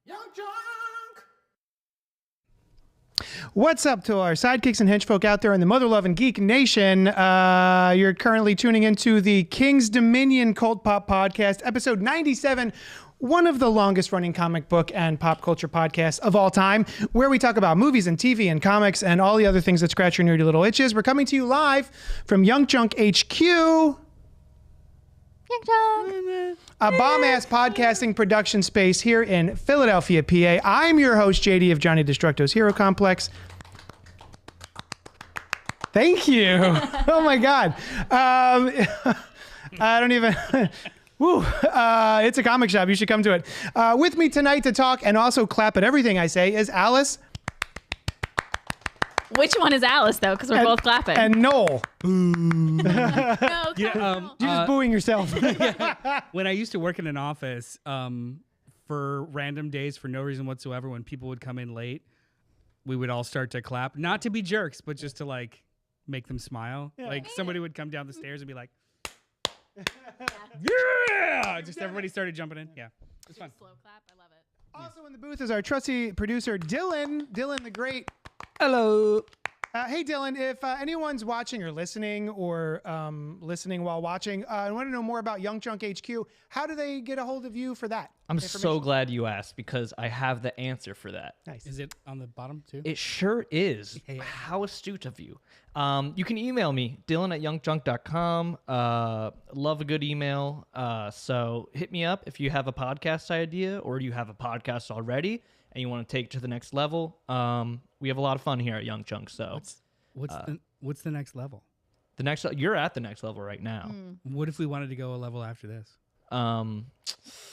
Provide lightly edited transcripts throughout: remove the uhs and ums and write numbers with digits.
Young Junk! What's up to our sidekicks and henchfolk out there in the mother-loving geek nation? You're currently tuning into the King's Dominion CultPop podcast, episode 97, one of the longest-running comic book and pop culture podcasts of all time, where we talk about movies and TV and comics and all the other things that scratch your nerdy little itches. We're coming to you live from Young Junk HQ. A bomb-ass podcasting production space here in Philadelphia, PA. I'm your host, JD of Johnny Destructo's Hero Complex. Thank you. Oh my God. I don't even... Woo. It's a comic shop. You should come to it. With me tonight to talk and also clap at everything I say is Alice. Which one is Alice, though? Because we're both clapping. And Noel. No, You're just booing yourself. When I used to work in an office, for random days, for no reason whatsoever, when people would come in late, we would all start to clap. Not to be jerks, but just to, like, make them smile. Yeah. Like, somebody would come down the stairs and be like, yeah! Just everybody started jumping in. Yeah. It's fun. Slow clap. I love it. Also in the booth is our trusty producer, Dylan. Dylan the Great. Hello. Hey, Dylan, if anyone's watching or listening or listening while watching and want to know more about Young Junk HQ, how do they get a hold of you for that? I'm so glad you asked because I have the answer for that. Nice. Is it on the bottom, too? It sure is. Yeah. How astute of you. You can email me, dylan@youngjunk.com. Love a good email. So hit me up if you have a podcast idea or you have a podcast already and you want to take it to the next level. We have a lot of fun here at Young Junk. So What's the next level? the next you're at the next level right now. What if we wanted to go a level after this?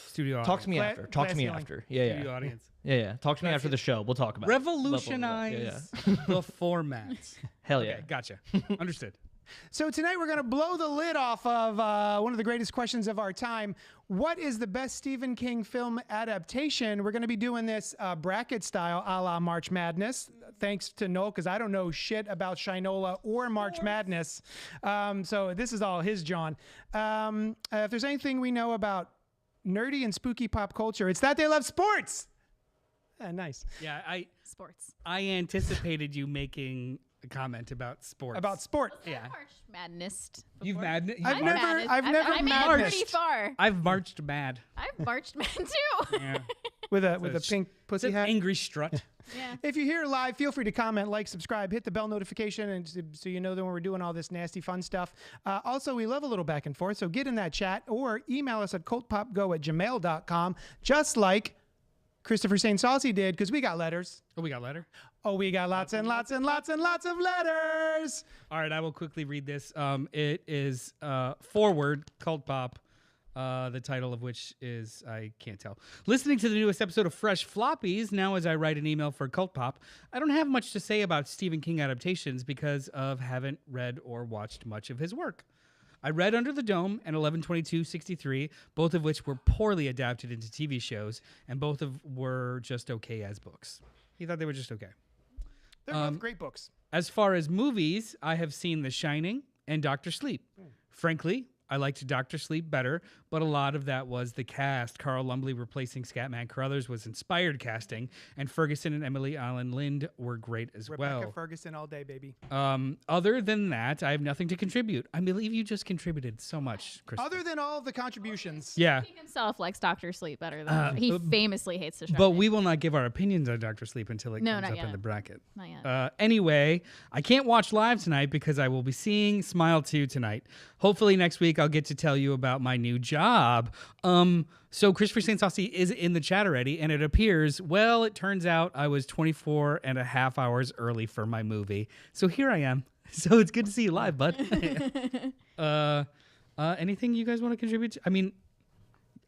Studio audience. Talk to me after. Talk to me after. Yeah, Studio yeah. audience. Yeah. Talk to me after the show. We'll talk about it. Revolutionize the formats. Hell yeah. Okay, gotcha. Understood. So tonight we're going to blow the lid off of one of the greatest questions of our time. What is the best Stephen King film adaptation? We're going to be doing this bracket style a la March Madness. Thanks to Noel, because I don't know shit about Shinola or March Madness. So this is all his John. If there's anything we know about nerdy and spooky pop culture, it's that they love sports. Nice. Yeah, Sports. I anticipated you making a comment about sports. About sport. Yeah. March Madness. You've mad. I've never I made it madnessed. pretty far. I've marched mad. I've marched mad too. Yeah. With a pink pussy It's an hat. angry strut. Yeah. If you're here live, feel free to comment, like, subscribe, hit the bell notification, and so you know that when we're doing all this nasty fun stuff. Also, we love a little back and forth, so get in that chat or email us at cultpopgo@gmail.com, just like Christopher St. Saucy did, because we got letters. Oh, we got a letter? Oh, we got lots and lots and lots and lots of letters. All right, I will quickly read this. It is Forward, Cult Pop, the title of which is, I can't tell. Listening to the newest episode of Fresh Floppies, now as I write an email for Cult Pop, I don't have much to say about Stephen King adaptations because of haven't read or watched much of his work. I read Under the Dome and 11/22/63, both of which were poorly adapted into TV shows, and both were just okay as books. He thought they were just okay. They're both great books. As far as movies, I have seen The Shining and Dr. Sleep. Frankly, I liked Dr. Sleep better, but a lot of that was the cast. Carl Lumbly replacing Scatman Crothers was inspired casting, and Ferguson and Emily Allen Lind were great as Rebecca well. Ferguson all day, baby. Other than that, I have nothing to contribute. I believe you just contributed so much, Chris. Other than all of the contributions. Yeah. He himself likes Dr. Sleep better than he famously hates The Shining. But we will not give our opinions on Dr. Sleep until it comes not up in yet. the bracket. Not yet. Anyway, I can't watch live tonight because I will be seeing Smile 2 tonight. Hopefully next week I'll get to tell you about my new job. So Christopher St. Saucy is in the chat already, and it appears, well, it turns out I was 24 and a half hours early for my movie. So here I am. So it's good to see you live, bud. Anything you guys want to contribute to? I mean,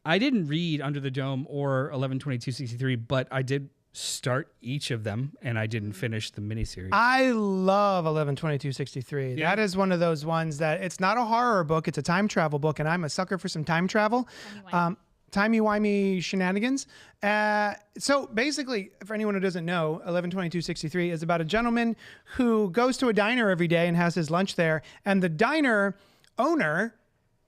I didn't read Under the Dome or 11/22/63, but I did start each of them, and I didn't finish the miniseries. I love 11/22/63. Yeah. That is one of those ones that it's not a horror book, it's a time travel book, and I'm a sucker for some time travel. Timey-wimey shenanigans. So basically, for anyone who doesn't know, 11/22/63 is about a gentleman who goes to a diner every day and has his lunch there, and the diner owner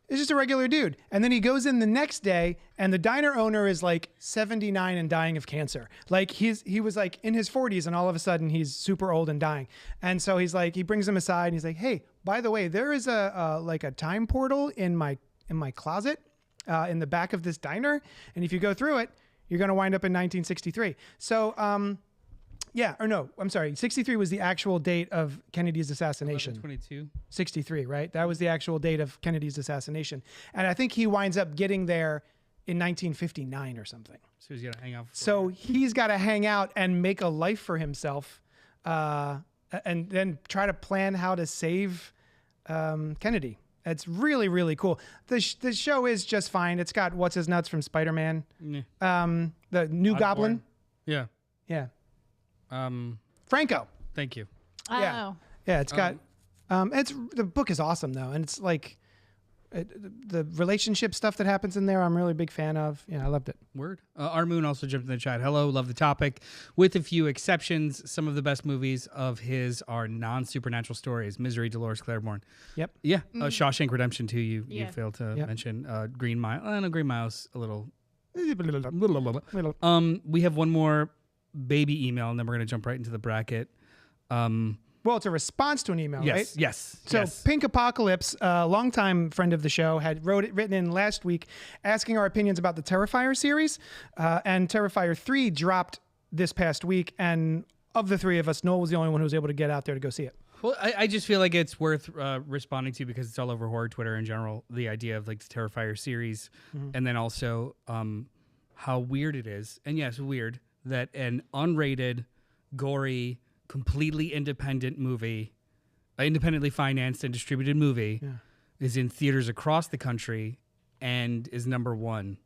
It's just a regular dude. And then he goes in the next day, and the diner owner is like 79 and dying of cancer. Like he was like in his 40s, and all of a sudden he's super old and dying. And so he's like, he brings him aside, and he's like, hey, by the way, there is a time portal in my closet in the back of this diner, and if you go through it, you're going to wind up in 1963. So, yeah, or no, I'm sorry. 63 was the actual date of Kennedy's assassination. 22. 63, right? That was the actual date of Kennedy's assassination. And I think he winds up getting there in 1959 or something. So he's got to hang out. So he's got to hang out and make a life for himself and then try to plan how to save Kennedy. It's really, really cool. The show is just fine. It's got What's-His-Nuts from Spider-Man. The new Goblin. Yeah. Yeah. Franco. Thank you. Yeah. Oh. Yeah, it's got the book is awesome though, and it's like the relationship stuff that happens in there I'm really a big fan of. Yeah, I loved it. Word. Our Moon also jumped in the chat. Hello, love the topic. With a few exceptions, some of the best movies of his are non-supernatural stories. Misery, Dolores Claiborne. Yep. Yeah. Shawshank Redemption 2, you Yeah. failed to Yep. mention. Green Mile. I know Green Mile's a little. Little. We have one more baby email, and then we're going to jump right into the bracket. Well, it's a response to an email, right? Yes. So yes. Pink Apocalypse, a longtime friend of the show, had written in last week asking our opinions about the Terrifier series. And Terrifier 3 dropped this past week. And of the three of us, Noel was the only one who was able to get out there to go see it. Well, I just feel like it's worth responding to because it's all over horror Twitter in general. The idea of like the Terrifier series, and then also how weird it is. And yes, weird that an unrated, gory, completely independent movie, independently financed and distributed movie, is in theaters across the country and is number one.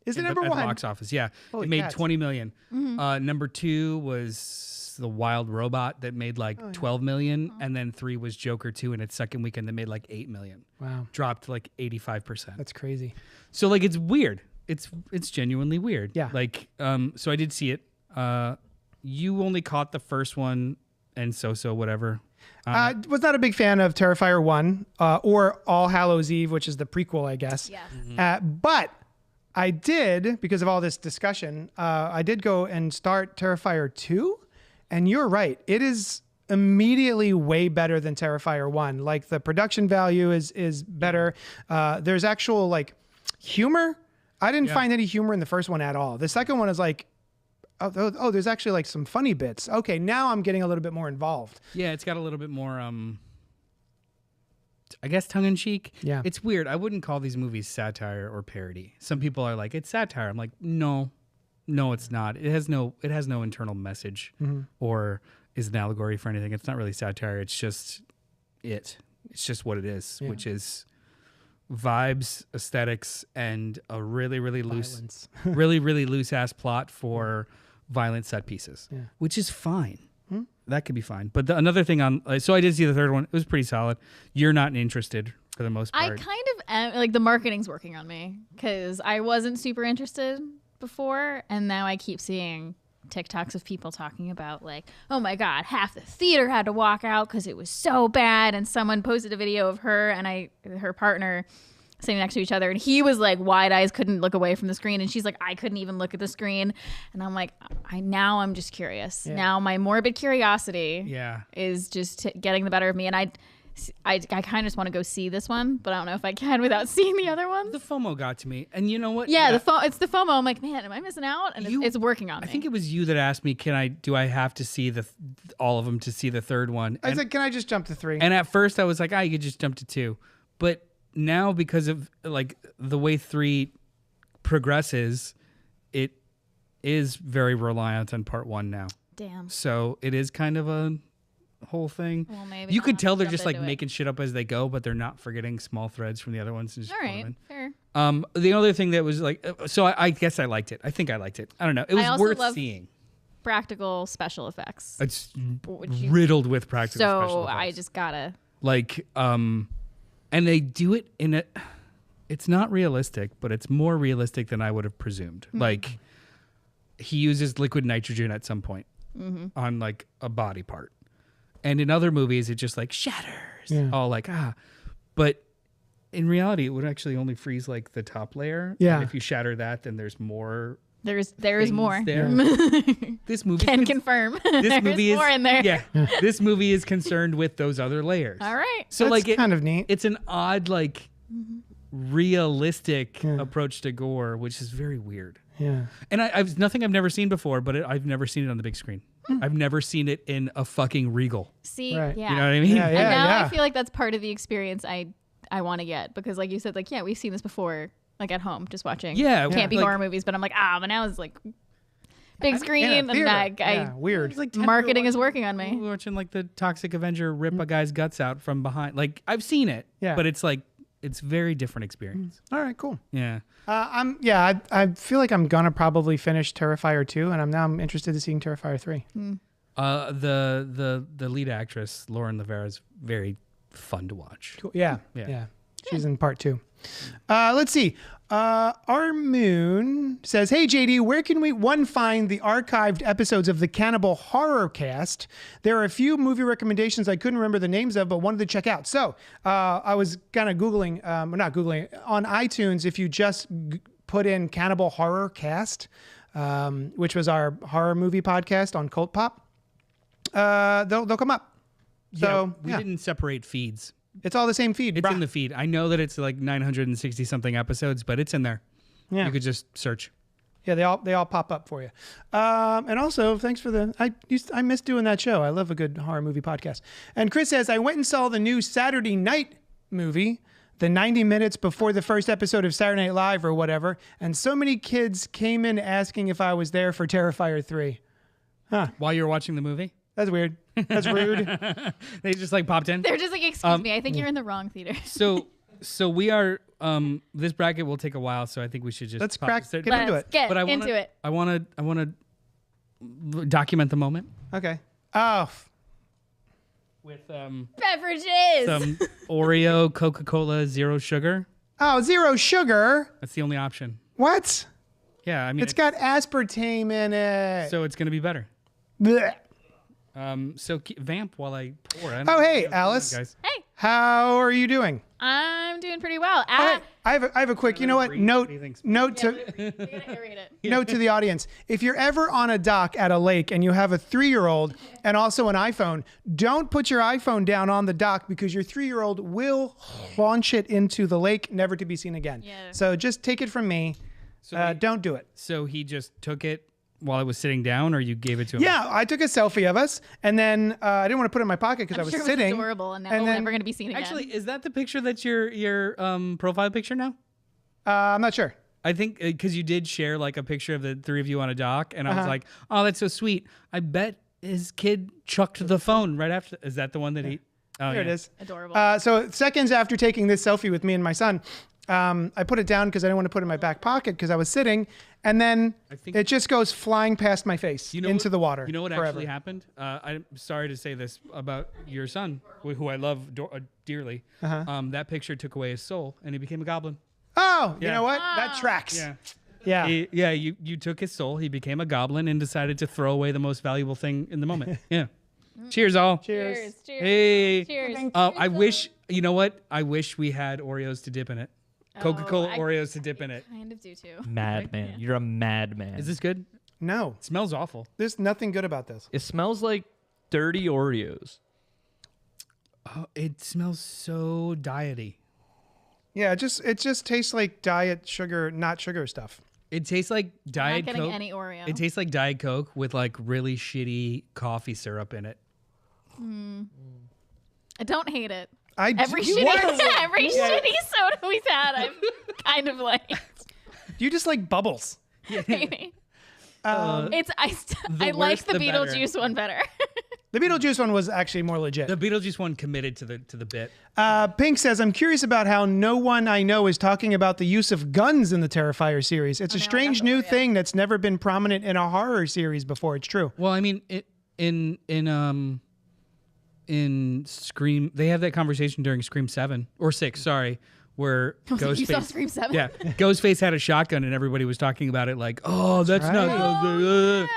Is it at number the one? box office? Yeah, Holy it made cats. 20 million. Number 2 was The Wild Robot that made like 12 million, and then 3 was Joker 2 in its second weekend that made like 8 million. Wow. Dropped like 85%. That's crazy. So like it's weird. It's genuinely weird. Yeah. Like so I did see it. You only caught the first one and so whatever. Was not a big fan of Terrifier 1 or All Hallows Eve, which is the prequel, I guess. Yes. But I did, because of all this discussion, I did go and start Terrifier 2. And you're right. It is immediately way better than Terrifier 1. Like the production value is better. There's actual like humor. I didn't find any humor in the first one at all. The second one is like, oh, there's actually like some funny bits. Okay, now I'm getting a little bit more involved. Yeah, it's got a little bit more I guess tongue-in-cheek. Yeah. It's weird. I wouldn't call these movies satire or parody. Some people are like, it's satire. I'm like, no, it's not. It has no internal message or is an allegory for anything. It's not really satire. It's just It's just what it is, which is vibes, aesthetics, and a really, really loose, really loose ass plot for violent set pieces, which is fine. That could be fine. But another thing so I did see the third one. It was pretty solid. You're not interested for the most part. I kind of am, like the marketing's working on me because I wasn't super interested before, and now I keep seeing TikToks of people talking about like, oh my God, half the theater had to walk out because it was so bad. And someone posted a video of her and her partner sitting next to each other, and he was like wide eyes, couldn't look away from the screen, and she's like, I couldn't even look at the screen. And I'm like, I'm just curious. Now my morbid curiosity is just getting the better of me, and I kind of just want to go see this one, but I don't know if I can without seeing the other ones. The FOMO got to me, and you know what? It's the FOMO. I'm like, man, am I missing out? And it's working on me. I think it was you that asked me, do I have to see all of them to see the third one? I said, can I just jump to 3? And at first I was like, you could just jump to 2, but now because of like the way 3 progresses, it is very reliant on part 1 now. Damn. So it is kind of a whole thing. Well, maybe you I'll could have tell to they're just jump like into it. making shit up as they go, but they're not forgetting small threads from the other ones. And just All put 'em right, in. fair. The other thing that was like, so I guess I liked it. I think I liked it. I don't know. It was also worth love seeing. Practical special effects. It's riddled with practical special So effects. I just gotta. Like, and they do it in a. It's not realistic, but it's more realistic than I would have presumed. Like, he uses liquid nitrogen at some point on like a body part, and in other movies it just like shatters, all like but in reality, it would actually only freeze like the top layer. Yeah. And if you shatter that, then there's more. There is things more. there. This movie Can confirm. This There's movie is more in there. Yeah. This movie is concerned with those other layers. All right. So That's like kind of neat. it's an odd like realistic approach to gore, which is very weird. Yeah. And I've nothing I've never seen before, but I've never seen it on the big screen. I've never seen it in a fucking Regal. See, Right. yeah. You know what I mean? Yeah, And now yeah. I feel like that's part of the experience I want to get because, like you said, like we've seen this before, like at home, just watching. Yeah, campy like- horror movies, but I'm like, but now it's like big screen, In a and theater. like Yeah, weird. It's like marketing is working on me. We're watching like the Toxic Avenger rip a guy's guts out from behind. Like I've seen it, Yeah. but it's like it's very different experience. All right, cool. Yeah. I feel like I'm gonna probably finish Terrifier 2, and I'm interested in seeing Terrifier 3. The lead actress Lauren Lavera is very fun to watch. Cool. Yeah. Yeah. She's in part 2. Let's see. Our Moon says, "Hey JD, where can we find the archived episodes of the Cannibal Horror Cast? There are a few movie recommendations I couldn't remember the names of, but wanted to check out." So I was kind of Googling, not Googling, on iTunes. If you just put in Cannibal Horror Cast, which was our horror movie podcast on CultPop, they'll come up. So we didn't separate feeds. it's all the same feed. It's brah. in the feed. I know that it's like 960 something episodes, but it's in there. Yeah. You could just search. Yeah, they all pop up for you. And also, thanks for I miss doing that show. I love a good horror movie podcast. And Chris says, I went and saw the new Saturday Night movie, the 90 minutes before the first episode of Saturday Night Live or whatever, and so many kids came in asking if I was there for Terrifier 3. While you were watching the movie, That's weird. That's rude. they just like popped in. They're just like, excuse me, I think you're in the wrong theater. So we are. This bracket will take a while, so I think we should just Let's pop- get into Let's it. get But I wanna, into it. I want to document the moment Okay. Oh, with Beverages. some Oreo, Coca-Cola, zero sugar. zero sugar. That's the only option. What? Yeah, I mean, It's got aspartame in it. so it's gonna be better. Blech. So vamp while I pour. Oh, hey, Alice. Guys. Hey, How are you doing? I'm doing pretty well. Hey, I have a quick, you know what? Note Breathing. to We gotta aerate it. note to the audience. If you're ever on a dock at a lake and you have a 3-year-old and also an iPhone, don't put your iPhone down on the dock because your 3-year-old will launch it into the lake, never to be seen again. Yeah. So just take it from me. Don't do it. So he just took it while I was sitting down, or you gave it to him? Yeah, I took a selfie of us, and then I didn't want to put it in my pocket because I was Sure, it was sitting. adorable, and now and we're then- never going to be seen again. Actually, is that the picture that's your profile picture now? I'm not sure. I think because you did share like a picture of the three of you on a dock, and I was Uh-huh. like, "Oh, that's so sweet." I bet his kid chucked the phone right after. Is that the one that he? Oh, Here yeah. it is. Adorable. So seconds after taking this selfie with me and my son, I put it down because I didn't want to put it in my back pocket because I was sitting, and then think- it just goes flying past my face into what- the water. You know what forever. actually happened? I'm sorry to say this about your son, who I love dearly. That picture took away his soul, and he became a goblin. Oh, you Yeah. know what? That tracks. Yeah. You took his soul. He became a goblin and decided to throw away the most valuable thing in the moment. Yeah. Cheers, all. Cheers. Cheers. Hey. Cheers. I wish. You know what? I wish we had Oreos to dip in it. Coca-Cola I Oreos to dip in it. kind of do too. Madman. You're a madman. Is this good? No, It smells awful. there's nothing good about this. It smells like dirty Oreos. Oh, it smells so diety. Yeah, it just tastes like diet sugar, not sugar stuff. It tastes like Not Diet getting Coke. any Oreo. It tastes like Diet Coke with like really shitty coffee syrup in it. I don't hate it. What? Every shitty soda we've had, I've kind of liked. You just like bubbles. Maybe. It's I like worse, the the better. Beetlejuice one better. The Beetlejuice one was actually more legit. The Beetlejuice one committed to the bit. Pink says, I'm curious about how no one I know is talking about the use of guns in the Terrifier series. It's a strange new thing that's never been prominent in a horror series before. It's true. Well, I mean, in Scream, they have that conversation during Scream 7 or 6, sorry, where You saw Ghostface. Scream 7? Yeah, Ghostface had a shotgun, and everybody was talking about it like, "Oh, that's right. not."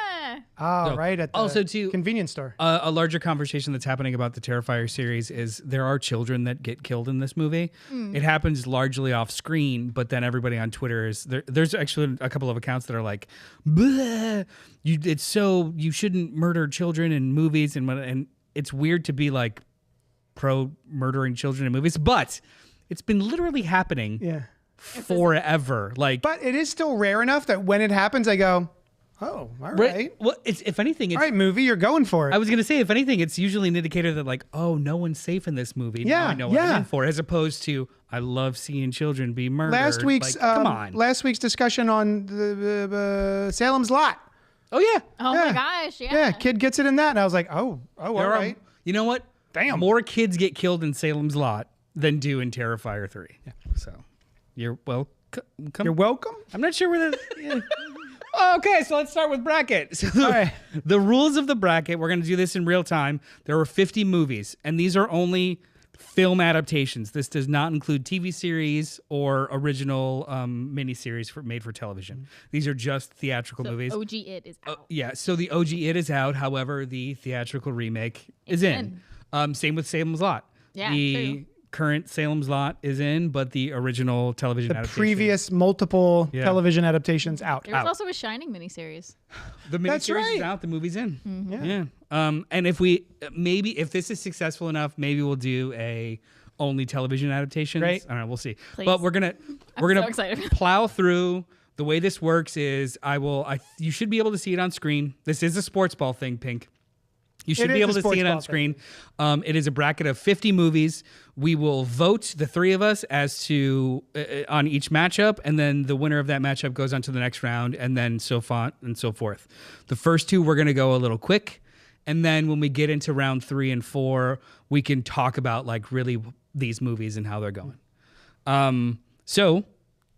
Oh, So, right. At the also, too, convenience store. a larger conversation that's happening about the Terrifier series is there are children that get killed in this movie. It happens largely off screen, but then everybody on Twitter is there's actually a couple of accounts that are like, "Bleh, you shouldn't murder children in movies," and it's weird to be like pro murdering children in movies, but it's been literally happening Yeah. forever. Like, But it is still rare enough that when it happens, I go, oh, all right. Well, if anything, it's All right, movie, you're going for it. I was gonna say, if anything, it's usually an indicator that like, oh, no one's safe in this movie. Now Yeah, I know what I'm yeah. in for, as opposed to I love seeing children be murdered. last week's like, come on. last week's discussion on the Salem's Lot. Oh yeah, Oh Yeah. my gosh, yeah. Yeah, kid gets it in that, and I was like, oh, all There are- right. You know what? Damn. More kids get killed in Salem's Lot than do in Terrifier 3. Yeah. So you're welcome. You're welcome. I'm not sure where the. Yeah. Okay, so let's start with bracket. So All right. the rules of the bracket, we're going to do this in real time. There were 50 movies, and these are only film adaptations. This does not include TV series or original miniseries made for television. These are just theatrical So movies. OG It is out. Yeah, so the OG It is out. However, the theatrical remake is in. Same with Salem's Lot. Yeah, the true. current Salem's Lot is in, but the original television The adaptation. previous multiple Yeah. television adaptations out. There was also a Shining miniseries. The That's miniseries is right. out. The movie's in. Yeah. Yeah. And if we if this is successful enough, maybe we'll do a only television adaptations. Right. I don't know. We'll see. Please. But we're gonna so excited. plow through. The way this works is you should be able to see it on screen. This is a sports ball thing, Pink. You should It be is able a to sports see it ball on screen. It is a bracket of 50 movies. We will vote, the three of us, as to on each matchup, and then the winner of that matchup goes on to the next round, and then so on and so forth. The first two we're going to go a little quick, and then when we get into round 3 and 4, we can talk about like really these movies and how they're going. So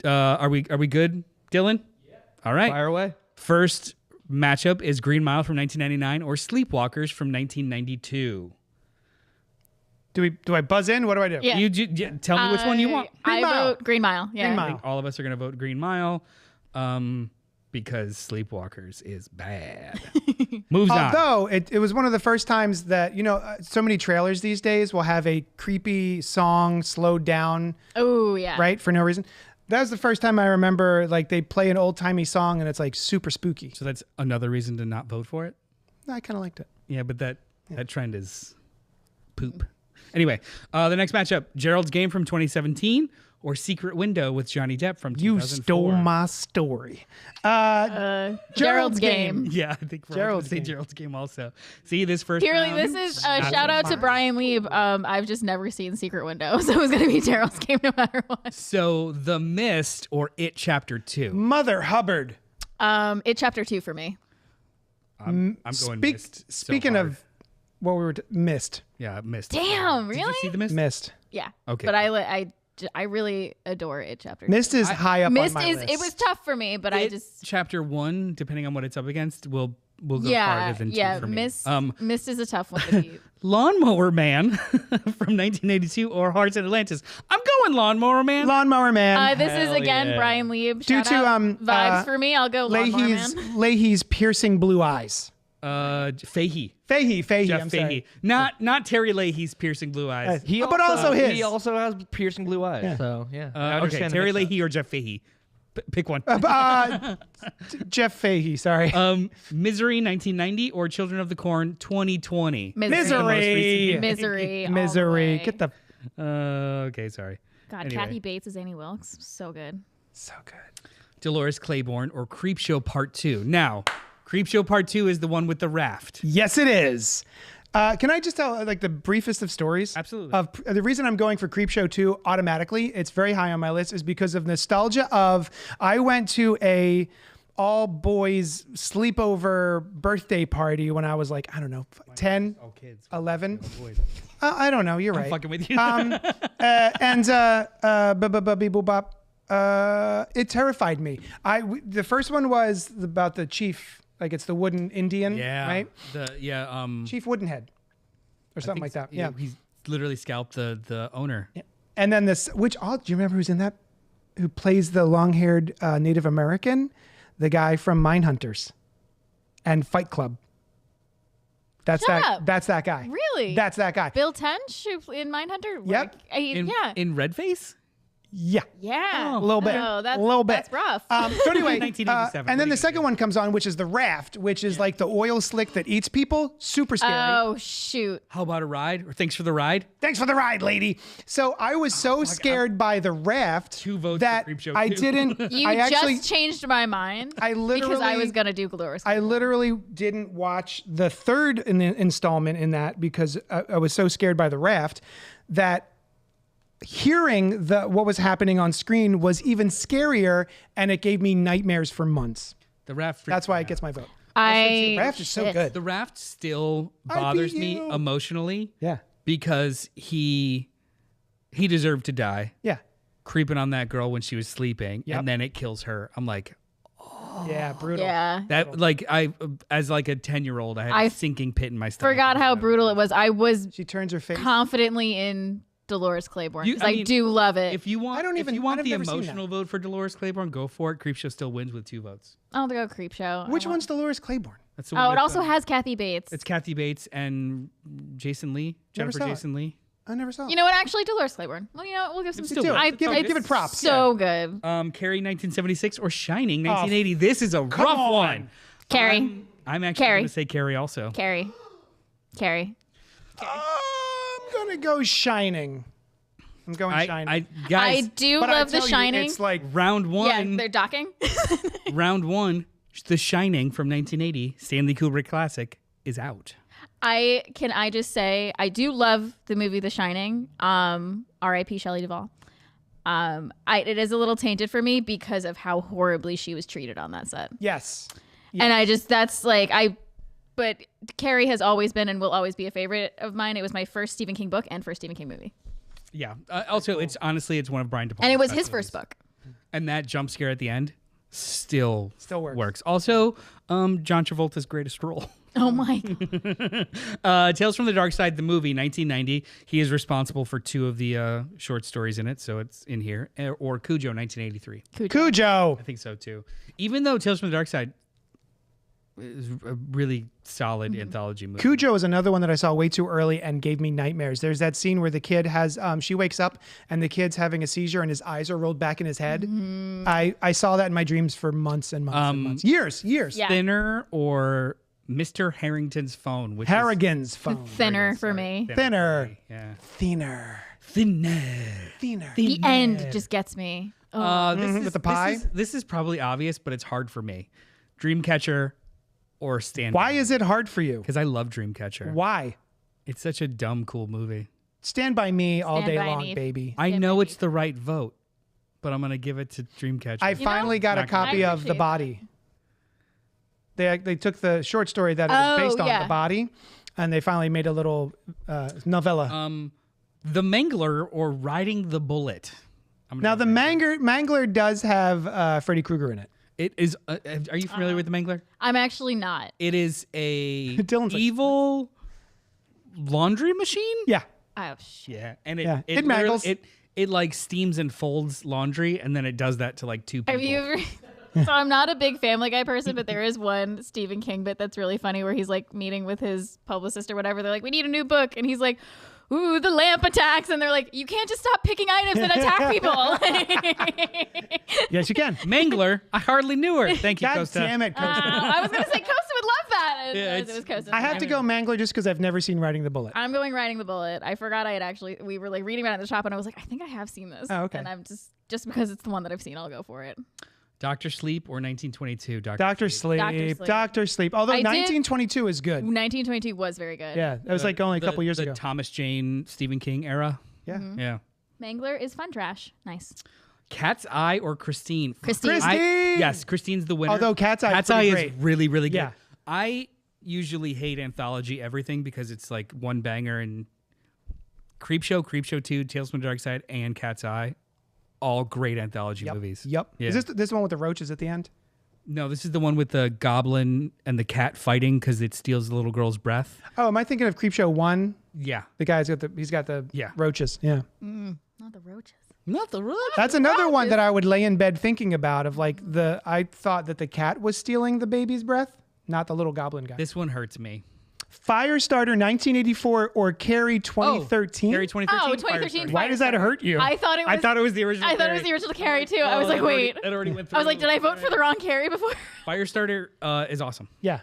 are we good, Dylan? Yeah. All right. Fire away. First matchup is Green Mile from 1999 or Sleepwalkers from 1992. Do I buzz in? What do I do? Yeah. Tell me which one you want. Green I Mile. vote Green Mile. Yeah. Green I Mile. think all of us are going to vote Green Mile because Sleepwalkers is bad. Moves on. Although it was one of the first times that, so many trailers these days will have a creepy song slowed down, Oh yeah. right, for no reason. That was the first time I remember, like, they play an old-timey song and it's, like, super spooky. So that's another reason to not vote for it? I kind of liked it. Yeah, but that trend is poop. Anyway, the next matchup, Gerald's Game from 2017 or Secret Window with Johnny Depp from 2004. You stole my story. Gerald's Game. Yeah, I think we're Gerald's say Game. Gerald's Game also. See, this first Purely, round, this is a not shout out to Brian Lieb. I've just never seen Secret Window, so it was gonna be Gerald's Game no matter what. So The Mist or It Chapter 2. Mother Hubbard. It chapter 2 for me. I'm going Mist. so Speaking hard. of what we were Mist. Yeah, Mist. Damn, Did you really? see The Mist? Mist. Yeah. Okay, But cool. I really adore It chapter 2. Mist is high up Mist on my is list. it was tough for me, but I It just Chapter 1, depending on what it's up against, will go yeah farther than 2 yeah for me. Mist is a tough one to beat. Lawnmower Man from 1982 or Hearts in Atlantis. I'm going Lawnmower Man. Lawnmower Man. This is Hell again yeah. Brian Lieb. Due Shout to, out. Vibes for me. I'll go Lawnmower Leahy's Man. Leahy's piercing blue eyes. Fahey. Fahey, Jeff I'm Fahey. sorry. Not Terry Leahy's piercing blue eyes. But also his. He also has piercing blue eyes. Yeah. So yeah. I Okay, understand the Terry mix-up. Leahy or Jeff Fahey. Pick one. Jeff Fahey, sorry. Misery 1990 or Children of the Corn 2020. Misery. Misery. all the Misery. way. Get the Okay, sorry. God, Anyway. Kathy Bates as Annie Wilkes. So good. so good. Dolores Claiborne or Creepshow Part 2. Now, Creepshow Part 2 is the one with the raft. Yes, it is. Can I just tell like the briefest of stories? Absolutely. Of the reason I'm going for Creepshow 2 automatically, it's very high on my list, is because of nostalgia of I went to a all boys sleepover birthday party when I was like, I don't know, 10, Oh, kids. 11. Boys. I don't know. You're right. Fucking with you. It terrified me. The first one was about the chief, like it's the wooden Indian, yeah. right? Chief Chief Woodenhead, or something like that. Yeah. He's literally scalped the owner. Yeah. And then this, do you remember who's in that? Who plays the long-haired Native American? The guy from Mindhunters. and Fight Club. That's Shut that. up. That's that guy. Really? That's that guy. Bill Tench who in Mindhunter? Yep. Yeah. In Redface? Yeah. Yeah. A little bit. Oh, that's, a little bit. That's rough. So anyway, 1987. and then What are the you second gonna one comes on, which is the raft, which is like the oil slick that eats people. Super scary. oh, shoot. How about a ride? Or thanks for the ride? Thanks for the ride, lady. So I was so scared by the raft 2 votes for that Creepshow I 2. didn't. You I actually, just changed my mind. I because I literally- was going to do Glorious. I literally didn't watch the third installment in that because I was so scared by the raft that hearing what was happening on screen was even scarier, and it gave me nightmares for months. The raft. That's why it gets my vote. I Raft is so shit. good. The raft still I beat bothers me you. emotionally Yeah. because he deserved to die Yeah. creeping on that girl when she was sleeping, Yep. and then it kills her. I'm like, Yeah, brutal. Yeah. that, like, I, as like a 10-year-old, I had I a sinking pit in my stomach. Forgot how brutal it was. I was She turns her face. confidently in Dolores Claiborne You- because I I mean, do love it. If you want, I don't if even- you want I've the never seen that. emotional vote for Dolores Claiborne, go for it. Creepshow still wins with 2 votes. I'll go Creepshow. Which one's Dolores Claiborne? That's the one Oh, it with, also has Kathy Bates. it's Kathy Bates and Jason Lee, Never Jennifer saw it. Jason Lee. I never saw it. You know what? Actually, Dolores Claiborne. Well, you know what? We'll give some. Still do good. it. Give it props. So good. Carrie 1976 or Shining 1980. This is a rough on. one. Carrie. I'm actually Carrie. going to say Carrie also. Carrie. I'm gonna go Shining. I'm going Shining. I Guys, do But I love The tell you, Shining. it's like round yeah, one. they're docking. Round one. The Shining from 1980, Stanley Kubrick classic, is out. I just say I do love the movie The Shining. R.I.P. Shelley Duvall. It is a little tainted for me because of how horribly she was treated on that set. yes. And but Carrie has always been and will always be a favorite of mine. It was my first Stephen King book and first Stephen King movie. Yeah. Also, it's honestly, it's one of Brian De Palma's And it was best his movies. first book. And that jump scare at the end still works. Also, John Travolta's greatest role. Oh my God. Tales from the Dark Side, the movie, 1990. He is responsible for 2 of the short stories in it, so it's in here. Or Cujo, 1983. Cujo. I think so too. Even though Tales from the Dark Side is a really solid anthology movie. Cujo is another one that I saw way too early and gave me nightmares. There's that scene where the kid has, she wakes up and the kid's having a seizure and his eyes are rolled back in his head. I saw that in my dreams for months and months and months. Years. Yeah. Thinner or Mr. Harrington's phone, which Harrigan's phone. Thinner for me. Thinner. Yeah. Thinner. Thinner. Thinner. The end just gets me. Oh. This is, With the pie? This is probably obvious, but it's hard for me. Dreamcatcher or Stand. Why is it hard for you? Because I love Dreamcatcher. Why? It's such a dumb, cool movie. Stand by me all Stand day by long, me. baby. I Stand know by it's me. the right vote, but I'm gonna give it to Dreamcatcher. I finally got a Not gonna- copy I of The appreciate Body. They took the short story that it was Oh, based on, yeah. The Body, and they finally made a little novella. The Mangler or Riding the Bullet. Now, the Mangler does have Freddy Krueger in it. It is. Are you familiar with the Mangler? I'm actually not. It is a Dylan's like- evil laundry machine. Yeah. Oh, shit. Yeah, and Yeah, it literally- mangles. It like steams and folds laundry, and then it does that to like 2 people. Have you ever? So I'm not a big Family Guy person, but there is one Stephen King bit that's really funny where he's like meeting with his publicist or whatever. They're like, "We need a new book," and he's like, "Ooh, the lamp attacks," and they're like, "You can't just stop picking items that attack people." Yes, you can. Mangler? I hardly knew her. Thank you, God Costa. damn it, Costa. I was gonna say Costa would love that. And Yeah, it was Costa. I have to go Mangler just because I've never seen Riding the Bullet. I'm going Riding the Bullet. I forgot I had actually. We were like reading about it in the shop, and I was like, I think I have seen this. Oh, okay. And I'm just because it's the one that I've seen, I'll go for it. Dr. Sleep or 1922? Dr. Sleep. Dr. Sleep. Dr. Sleep. Although I did- 1922 is good. 1922 was very good. Yeah, that was like only a couple years the ago. Thomas Jane, Stephen King era. Yeah. Yeah. Mangler is fun trash. Nice. Cat's Eye or Christine? Christine. Christine! Yes, Christine's the winner. Although Cat's Eye is Cat's Eye pretty is great. really, really good. Yeah. I usually hate anthology everything because it's like one banger, and Creepshow, Creepshow 2, Tales from the Dark Side, and Cat's Eye, all great anthology movies. Yep. Yeah. Is this one with the roaches at the end? No, this is the one with the goblin and the cat fighting because it steals the little girl's breath. Oh, am I thinking of Creepshow 1? Yeah. The guy's got the Yeah. roaches. Yeah. Not the roaches. Not the roach. That's another one that I would lay in bed thinking about of like I thought that the cat was stealing the baby's breath. not the little goblin guy. This one hurts me. Firestarter 1984 or Carrie 2013. Carrie 2013. Oh, 2013. Firestarter. Why does that hurt you? I thought it was the original. I thought it was the original Carrie too. I was like, wait. It already went through. I was like, did I vote for the wrong Carrie before? Firestarter is awesome. Yeah.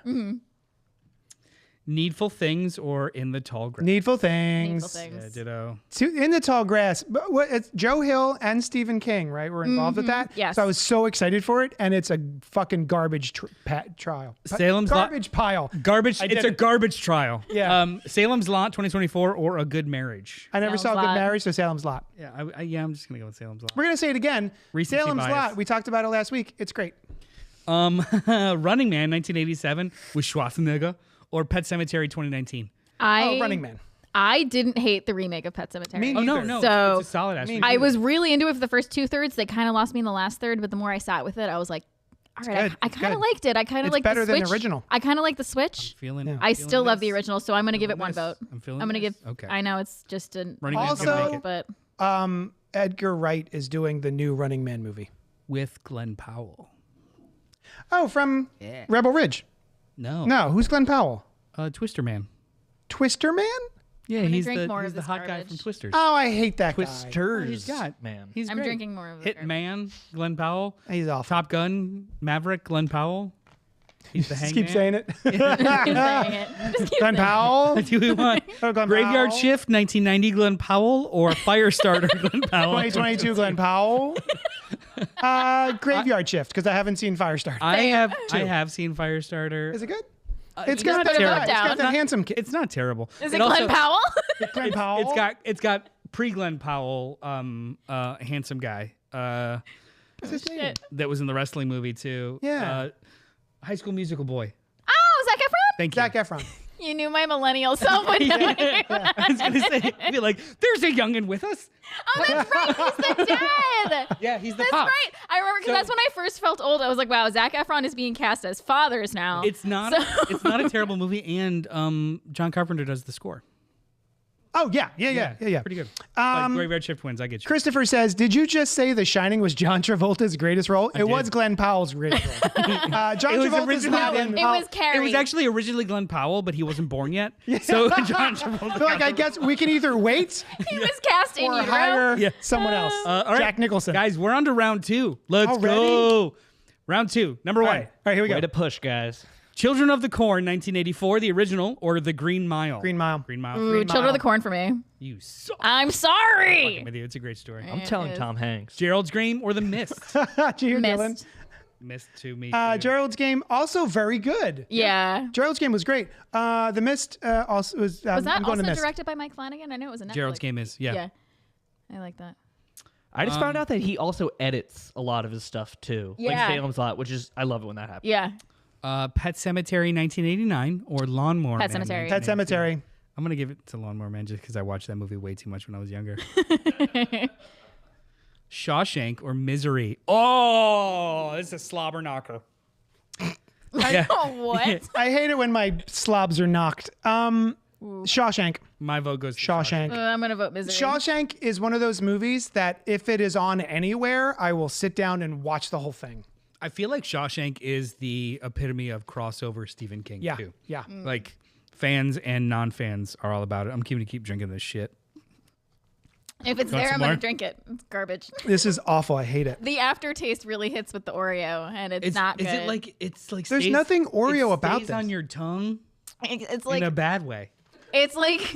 Needful Things or In the Tall Grass. Needful Things. Needful Things. Yeah, ditto. In the Tall Grass. But it's Joe Hill and Stephen King, right? Were involved with that. Yes. So I was so excited for it, and it's a fucking garbage trial. Salem's Lot- garbage pile. Garbage. did It's a it. garbage trial. Yeah. Salem's Lot 2024 or A Good Marriage. I never Salem's saw Good Lot. Marriage, so Salem's Lot. Yeah, I'm just gonna go with Salem's Lot. We're gonna say it again. Recency Salem's bias. Lot. We talked about it last week. It's great. Running Man 1987 with Schwarzenegger or Pet Cemetery 2019. Running Man. I didn't hate the remake of Pet Sematary. Me Oh no, Neither. no, So, it's a solid ass. movie. I was really into it for the first 2/3. They kind of lost me in the last third, but the more I sat with it, I was like, all right, good. I It's kind of good. liked it. I kind of It's like better the than switch. the original. I kind of like the switch. feeling. I still love the this. original, so I'm going to give it one this. vote. I'm feeling going to this. give. Okay. I know it's just a Running Man's Also- gonna make it. but Edgar Wright is doing the new Running Man movie. With Glenn Powell. Oh, from Rebel Ridge. No. No, who's Glenn Powell? Twister Man. Twister Man? Yeah, gonna he's drink more he's of the this hot guy garbage. from Twisters. Oh, I hate that guy. Twisters. He's got man. He's I'm great. drinking more of the Hitman, Glenn Powell. He's awful. Top Gun, Maverick, Glenn Powell. He's the Just hangman. keep saying it. Keep saying it. Just keep Glenn saying it. Powell. Do we want Oh, Glenn Graveyard Powell. Shift 1990 Glenn Powell or Firestarter Glenn Powell? 2022 Glenn Powell. Graveyard Shift, because I haven't seen Firestarter. I have seen Firestarter. Is it good? It's got not that, terrible. it's got that handsome kid. It's not terrible. Is it It Glenn also- Powell? Glenn Powell. It's got pre Glenn Powell, handsome guy. What's his name? That was in the wrestling movie too. Yeah. High School Musical boy. Oh, Zac Efron? Thank you. Zac Efron. You knew my millennial self would know. I was gonna say, I'd be like, there's a youngin' with us. Oh, that's right. He's the dad. Yeah, he's the That's pop. right. I remember because So- that's when I first felt old. I was like, wow, Zac Efron is being cast as fathers now. It's not. It's not a terrible movie, and John Carpenter does the score. Oh, yeah. Pretty good. Like Graveyard Shift wins. I get you. Christopher says, did you just say The Shining was John Travolta's greatest role? It was did. Glenn Powell's greatest role. John It was Travolta's originally not Glenn in. it was Carrie. It was actually originally Glenn Powell, but he wasn't born yet. So John Travolta. So, like, I guess we can either wait He was cast in or utero. hire Yeah. someone else. All right. Jack Nicholson. Guys, we're on to round 2. Let's Already? go. Round 2. Number 1. All right, here we Way go. to push, guys. Children of the Corn, 1984, the original, or The Green Mile? Green Mile. Green Mile. Ooh, Children of the Corn for me. You suck. I'm sorry. With you. It's a great story. I'm telling is. Tom Hanks. Gerald's Game or The Mist? Did you hear Dylan? Missed. Mist to me. Gerald's Game, also very good. Yeah. Gerald's Game was great. The Mist also was. Was that I'm going also to Mist. directed by Mike Flanagan? I know it was a Netflix. Gerald's Game is, yeah. Yeah. I like that. I just found out that he also edits a lot of his stuff too. Like Yeah. Salem's Lot, which is I love it when that happens. Yeah. Pet Cemetery, 1989, or Lawnmower Pet Man, Sematary. Pet Cemetery. I'm going to give it to Lawnmower Man just because I watched that movie way too much when I was younger. Shawshank or Misery? Oh, this is a slobber knocker. Yeah. Oh, what? I hate it when my slobs are knocked. Shawshank. My vote goes to Shawshank. I'm going to vote Misery. Shawshank is one of those movies that if it is on anywhere, I will sit down and watch the whole thing. I feel like Shawshank is the epitome of crossover Stephen King, Yeah, too. yeah. Like, fans and non-fans are all about it. I'm going to keep drinking this shit. If it's Want there, some I'm going more? to drink it. It's garbage. This is awful. I hate it. The aftertaste really hits with the Oreo, and it's not good. Is it like, it's like There's stays- nothing Oreo it about stays this. on your tongue It's like in a bad way. it's like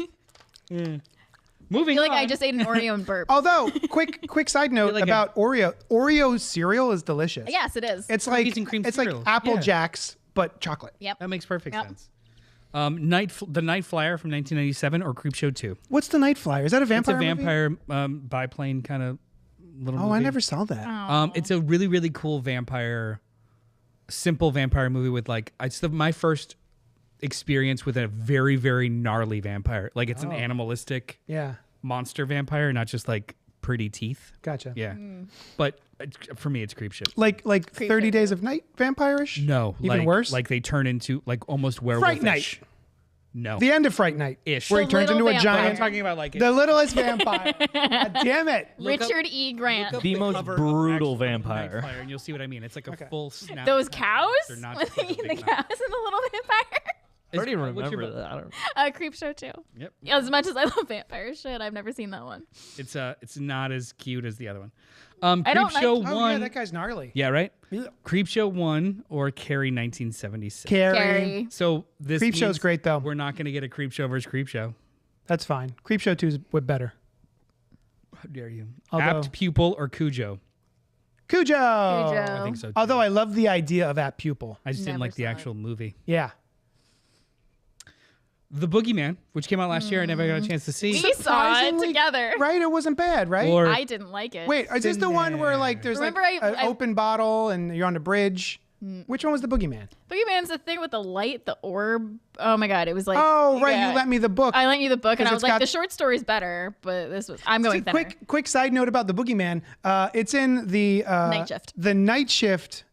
Moving like on. I just ate an Oreo and burp. Although, quick side note like about Oreo. Oreo cereal is delicious. Yes, it is. It's like Cookies and cream it's cereal. like Apple Yeah. Jacks but chocolate. Yep. That makes perfect Yep. sense. The Night Flyer from 1997 or Creepshow 2? What's the Night Flyer? Is that a It's a vampire? movie? vampire biplane kind of little Oh, movie. I never saw that. It's a really, really cool simple vampire movie with like, it's my first experience with a very, very gnarly vampire. Like it's an animalistic Yeah, monster vampire, not just like pretty teeth. gotcha. Yeah. But for me, it's Creepshow. Like 30 Days of Night vampire-ish? No. Even like, worse? Like they turn into like almost werewolf. Fright Night. No. The end of Fright Night. Ish. Where he The turns little into a vampire. I'm giant. talking about like The littlest vampire. God damn it. Richard E. Grant. The most cover of brutal actual vampire. Nightfire, and you'll see what I mean. It's like a full snap. Those cows? They're not When just they like a eat the big cows mouth. and the little vampire. I don't even What's your remember vote? that. I don't. Creep Show too. Yep. As much as I love vampire shit, I've never seen that one. It's not as cute as the other one. I Creep don't like- Show Oh, Oh, yeah, 1. that guy's gnarly. Yeah, right? Yeah. Creep Show 1 or Carrie 1976. Carrie. So this Creep Show's means great, though. We're not going to get a Creep Show versus Creep Show. That's fine. Creep Show 2 is better. How dare you? Although- Apt Pupil or Cujo? Cujo. Cujo. I think so too. Although I love the idea of Apt Pupil. I just didn't Never like the saw it. actual movie. Yeah. The Boogeyman, which came out last year, I never got a chance to see. We saw it Surprisingly- together. Right? It wasn't bad, right? Or I didn't like it. Wait, is this the one where like there's Remember like an I- open bottle and you're on a bridge? Which one was the Boogeyman? Boogeyman's the thing with the light, the orb. Oh my god, it was like. Oh, right. yeah. You lent me the book. I lent you the book, and 'Cause I it's was like, got- the short story's better, but this was. I'm going thinner. Quick side note about the Boogeyman. It's in the Night Shift. The Night Shift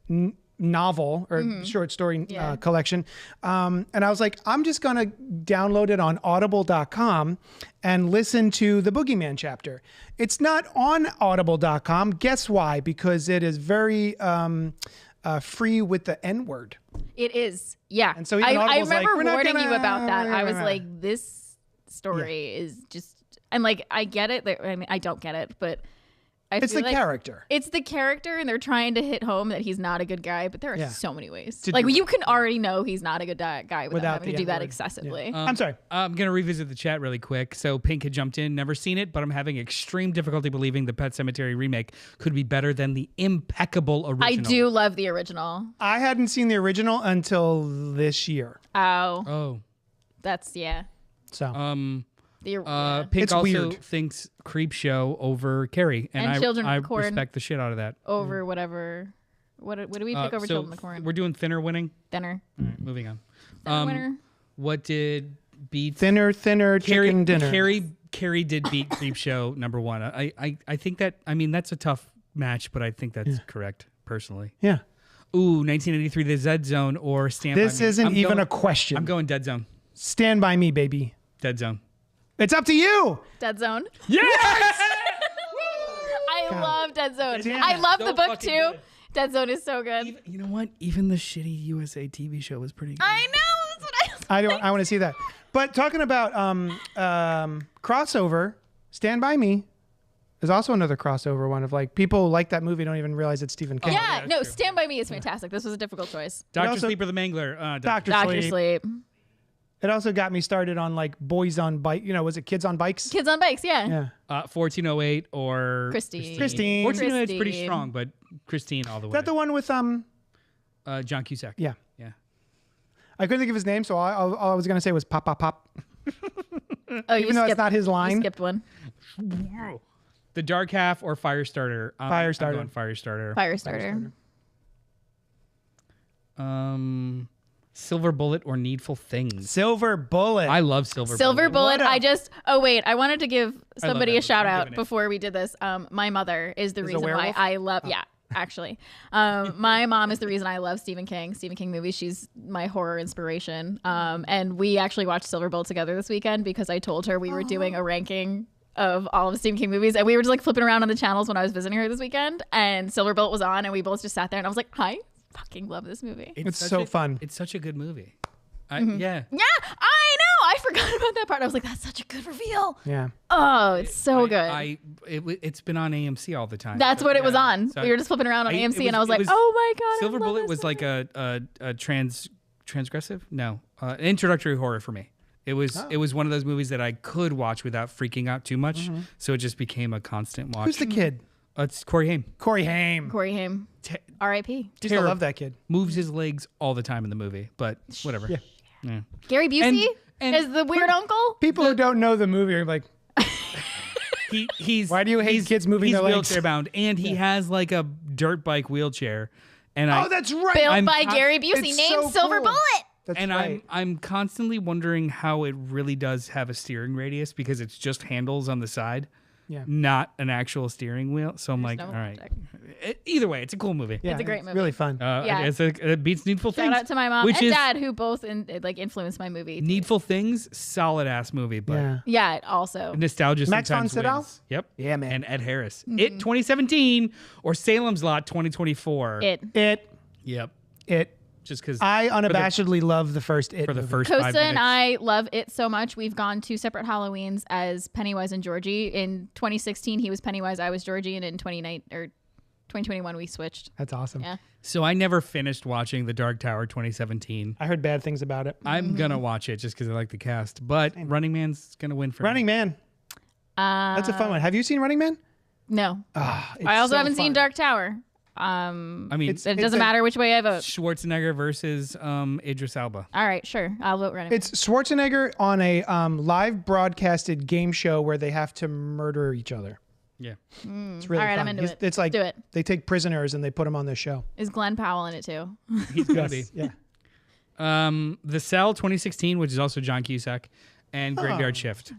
novel or short story Yeah. collection. And I was like, I'm just gonna download it on Audible.com and listen to the Boogeyman chapter. It's not on Audible.com. Guess why? Because it is very free with the N word. It is, yeah. And so even I Audible's like, remember "We're not warning you gonna- about that. I was we're not." like, this story is just, and like, I get it. I mean, I don't get it, but It's feel the like character. It's the character, and they're trying to hit home that he's not a good guy. But there are Yeah. so many ways. To Like do you can already know he's not a good guy without Without having the to do that N-word. excessively. I'm sorry. I'm going to revisit the chat really quick. So Pink had jumped in, never seen it, but I'm having extreme difficulty believing the Pet Sematary remake could be better than the impeccable original. I do love the original. I hadn't seen the original until this year. Oh, Oh. that's yeah. So The Pink It's also weird. thinks Creep Show over Carrie, and, And Children I of Corn. respect the shit out of that. over whatever. What do we pick over So Children of the Corn? We're doing thinner winning. Dinner. All right, moving on. Dinner winner. What did beat thinner Carrie? chicken dinner. Carrie did beat Creep Show #1. I think that. I mean, that's a tough match, but I think that's correct personally. Yeah. Ooh, 1983, The Dead Zone or Stand By Me. This isn't I'm even going- a question. I'm going Dead Zone. Stand by me, baby. Dead Zone. It's up to you. Dead Zone. Yes! I love Dead Zone. Damn I it. love So the book fucking too. good. Dead Zone is so good. You know what? Even the shitty USA TV show was pretty good. I know. That's what I was I want to see that. But talking about crossover, Stand by Me is also another crossover one of like people like that movie don't even realize it's Stephen King. Yeah, that's no, true. Stand By Me is fantastic. This was a difficult choice. Dr. also- Sleeper the Mangler. Dr. Doctor Sleep. Sleep. It also got me started on like boys on bike. You know, was it Kids on Bikes? Kids on Bikes, yeah. Yeah. 1408 or Christine. Christine. 1408 is pretty Christine. strong, but Christine all the way. Is that the one with John Cusack. Yeah. Yeah. I couldn't think of his name, so all I was gonna say was pop pop pop. Oh, you Even though it's skipped, not his you line. skipped one. The Dark Half or Firestarter. Firestarter. I'm going Firestarter. Firestarter. Silver Bullet or Needful Things. Silver Bullet. I love Silver Silver Bullet. Bullet. Oh wait, I wanted to give somebody that a shout movie. I'm out giving it. before we did this. My mother is the a reason why werewolf? I love. Yeah, actually, my mom is the reason I love Stephen King movies. She's my horror inspiration. And we actually watched Silver Bullet together this weekend because I told her we were doing a ranking of all of the Stephen King movies, and we were just like flipping around on the channels when I was visiting her this weekend, and Silver Bullet was on, and we both just sat there, and I was like, I fucking love this movie. It's such so a- fun. It's such a good movie. Yeah. Yeah, I know. I forgot about that part. I was like, that's such a good reveal. Yeah. Oh, it's so good. It's been on AMC all the time. That's So, what it was yeah. on. So We were just flipping around on it AMC, and I was it like, oh my god. I Silver love Bullet this was like movie. a transgressive? No, an introductory horror for me. It was one of those movies that I could watch without freaking out too much. So it just became a constant watch. Who's the kid? It's Corey Haim. Corey Haim. Corey Haim. R.I.P. Used to terrible. love that kid. Moves his legs all the time in the movie, but whatever. Yeah. Yeah. Gary Busey And- is the weird uncle. People who don't know the movie are like, He's Why do you hate he's- kids moving he's their legs? wheelchair bound, and he has like a dirt bike wheelchair. And oh, that's right. Built I'm by con- Gary Busey, it's named so Silver cool. Bullet. That's and right. I'm constantly wondering how it really does have a steering radius because it's just handles on the side. Yeah. not an actual steering wheel. So I'm like, no all right. logic. Either way, it's a cool movie. Yeah, It's a great movie. Really fun. Yeah. It beats Needful Shout Things. out to my mom which and is dad who both influenced my movie. Needful Things, solid ass movie, but Yeah. Yeah, also. nostalgia Max von sometimes Sydow? wins. Yep. Yeah, man. And Ed Harris. It 2017 or Salem's Lot 2024. It. Yep. Just because I unabashedly love the first It for the movie. first 5 Kosta minutes. and I love it so much. We've gone 2 separate Halloweens as Pennywise and Georgie. In 2016, he was Pennywise, I was Georgie, and in 2021 we switched. That's awesome. Yeah. So I never finished watching The Dark Tower 2017. I heard bad things about it. I'm gonna watch it just because I like the cast, but Running Man's gonna win for Running me. Man. That's a fun one. Have you seen Running Man? No. It's I also so haven't seen fun. Dark Tower. I mean, It's- It doesn't matter which way I vote. Schwarzenegger versus Idris Elba. All right, sure. I'll vote Running Man. It's Schwarzenegger on a live broadcasted game show where they have to murder each other. Yeah. It's really All right, fun. I'm into it. It's like Do it. they take prisoners and they put them on this show. Is Glenn Powell in it too? He's gonna be. Yeah. The Cell 2016, which is also John Cusack, and Graveyard Shift.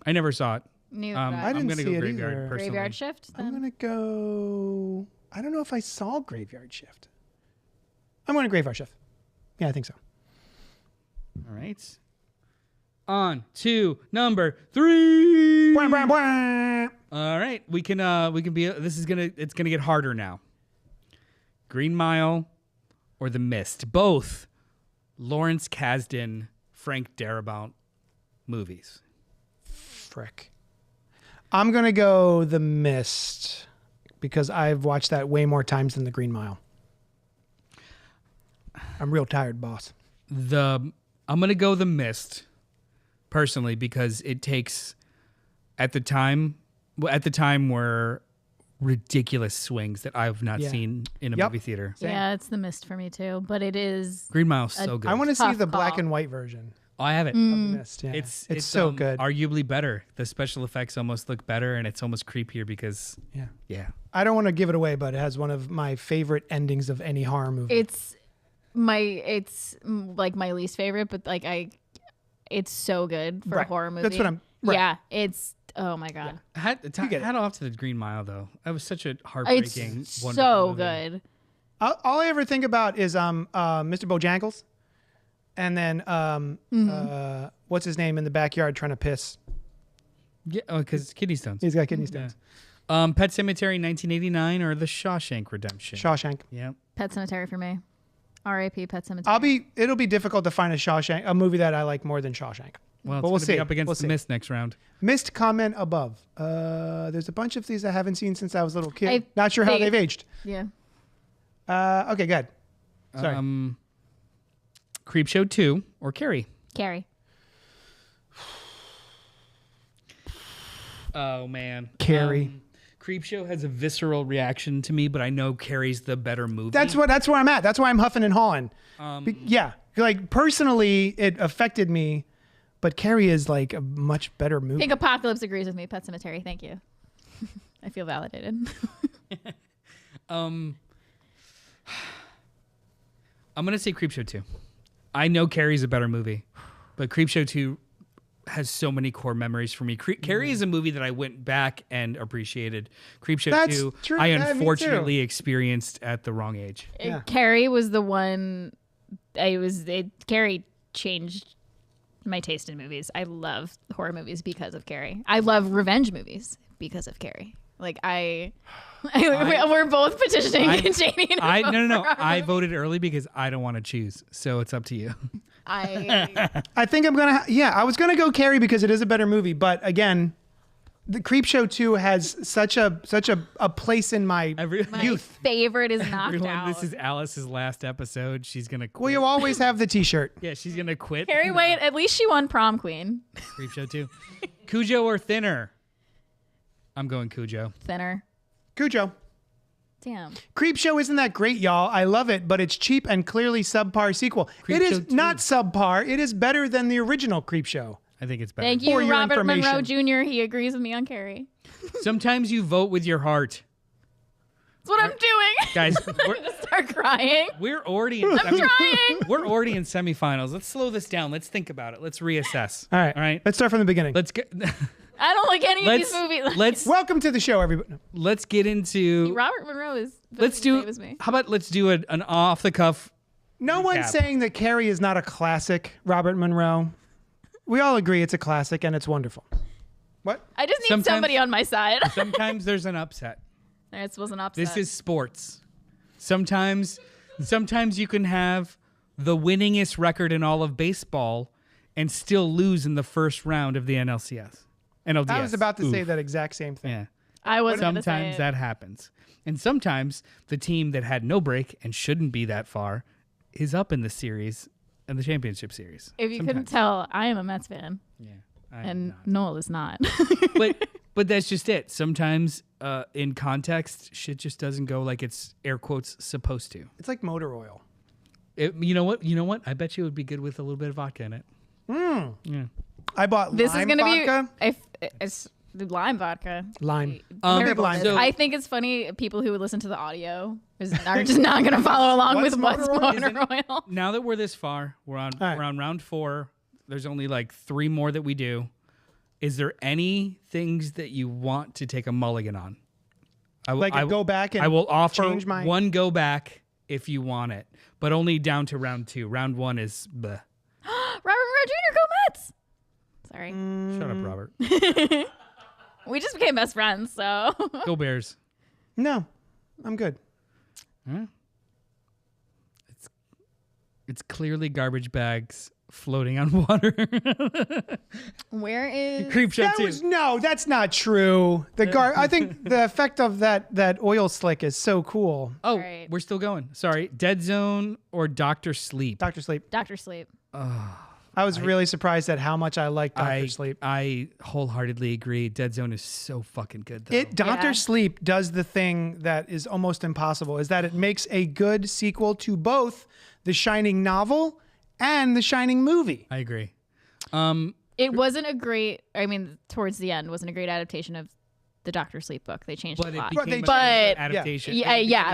I never saw it. Neither I did I. I'm didn't gonna see go it Graveyard either. personally. Graveyard Shift. I'm Then? gonna go. I don't know if I saw Graveyard Shift. I'm going to Graveyard Shift. Yeah, I think so. All right. On to number 3. Bwah, bwah, bwah. All right, we can be. It's gonna get harder now. Green Mile, or The Mist, both Lawrence Kasdan, Frank Darabont movies. Frick. I'm going to go The Mist because I've watched that way more times than The Green Mile. I'm real tired, boss. I'm gonna go The Mist, personally, because it takes at the time were ridiculous swings that I've not Yeah. seen in a Yep. movie theater. Yeah, it's The Mist for me too, but it is. Green Mile's so good. I want to see Tough the black call. and white version Oh, I have it. of The Mist. Yeah. It's so good. Arguably better. The special effects almost look better, and it's almost creepier because Yeah. I don't want to give it away, but it has one of my favorite endings of any horror movie. It's like my least favorite, but it's so good for a Right. horror movie. That's what I'm. Right. Yeah, it's oh my god, Hat get it. off to the Green Mile though. That was such a heartbreaking, it's wonderful so movie. good. All I ever think about is Mr. Bojangles, and then what's his name in the backyard trying to piss. Yeah, because kidney stones. He's got kidney stones. Pet Cemetery 1989 or The Shawshank Redemption. Shawshank. Yeah. Pet Cemetery for me. R.A.P. Pet Cemetery. It'll be difficult to find a movie that I like more than Shawshank. Well, it's But we'll gonna see. be up against We'll The see. Mist next round. Missed comment above. There's a bunch of these I haven't seen since I was a little kid. I Not sure how think- they've aged. Yeah. Okay, good. Sorry. Creepshow 2 or Carrie. Carrie. Oh man, Carrie. Creepshow has a visceral reaction to me, but I know Carrie's the better movie. That's where I'm at. That's why I'm huffing and hawing. Yeah, like personally, it affected me, but Carrie is like a much better I movie. think Apocalypse agrees with me. Pet Cemetery. Thank you. I feel validated. I'm gonna say Creepshow 2. I know Carrie's a better movie, but Creepshow 2 has so many core memories for me. Carrie is a movie that I went back and appreciated. Creepshow That's 2, true. I Yeah, me too. unfortunately experienced at the wrong age. Yeah. Carrie was the one. Carrie changed my taste in movies. I love horror movies because of Carrie. I love revenge movies because of Carrie. Like we're both petitioning Jamie. No. I voted early because I don't want to choose, so it's up to you. I think I'm gonna. I was gonna go Carrie because it is a better movie, but again, the Creepshow 2 has such a place in my My youth. favorite is knocked Everyone, out. this is Alice's last episode. She's gonna quit. Well, you always have the T-shirt. Yeah, she's gonna quit. Carrie White. At least she won prom queen. Creepshow 2. Cujo or Thinner? I'm going Cujo. Thinner. Cujo. Damn. Creepshow isn't that great, y'all. I love it, but it's cheap and clearly subpar sequel. It is Creepshow 2. not subpar. It is better than the original Creepshow. I think it's better. Thank you, For your Robert Monroe information. Jr. He agrees with me on Carrie. Sometimes you vote with your heart. That's what I'm doing. Guys, I'm gonna start crying. we're already in Trying. we're already in semifinals. Let's slow this down. Let's think about it. Let's reassess. All right. All right. Let's start from the beginning. Let's get I don't like any of these movies. Welcome to the show, everybody. Let's get into. Robert Monroe is. Let's do. How about let's do an off the cuff. No one's saying that Carrie is not a classic, Robert Monroe. We all agree it's a classic and it's wonderful. What? I just need somebody on my side. Sometimes there's an upset. This was an upset. This is sports. Sometimes you can have the winningest record in all of baseball and still lose in the first round of the NLDS. I was about to say that exact same thing. Yeah. I wasn't gonna say Sometimes it. that happens. And sometimes the team that had no break and shouldn't be that far is up in the series, in the championship series. If you couldn't tell, I am a Mets fan. Yeah. And Noel is not. But that's just it. Sometimes in context, shit just doesn't go like it's air quotes supposed to. It's like motor oil. You know what? I bet you it would be good with a little bit of vodka in it. Yeah. I bought This lime is gonna vodka. be if it's the lime vodka. Lime. Terrible. lime. So- I think it's funny people who would listen to the audio are just not going to follow along with what's motor oil. Now that we're this far, we're on round 4. There's only like 3 more that we do. Is there any things that you want to take a mulligan on? Go back and I will offer change my... one go back if you want it, but only down to round 2. Round 1 is bleh. Robert Monroe Jr. Go Mets! Sorry. Shut up, Robert. We just became best friends, so. Go Bears. No, I'm good. It's clearly garbage bags floating on water. Where is Creepshow 2. That's not true. I think the effect of that oil slick is so cool. Oh, Right. we're still going. Sorry. Dead Zone or Dr. Sleep? Dr. Sleep. Dr. Sleep? I was really surprised at how much I like Dr. Sleep. I wholeheartedly agree. Dead Zone is so fucking good, though. Dr. Yeah. Sleep does the thing that is almost impossible, is that it makes a good sequel to both The Shining novel and The Shining movie. I agree. It wasn't a great, towards the end, wasn't a great adaptation of the Dr. Sleep book. They changed But a it lot. became an But- adaptation.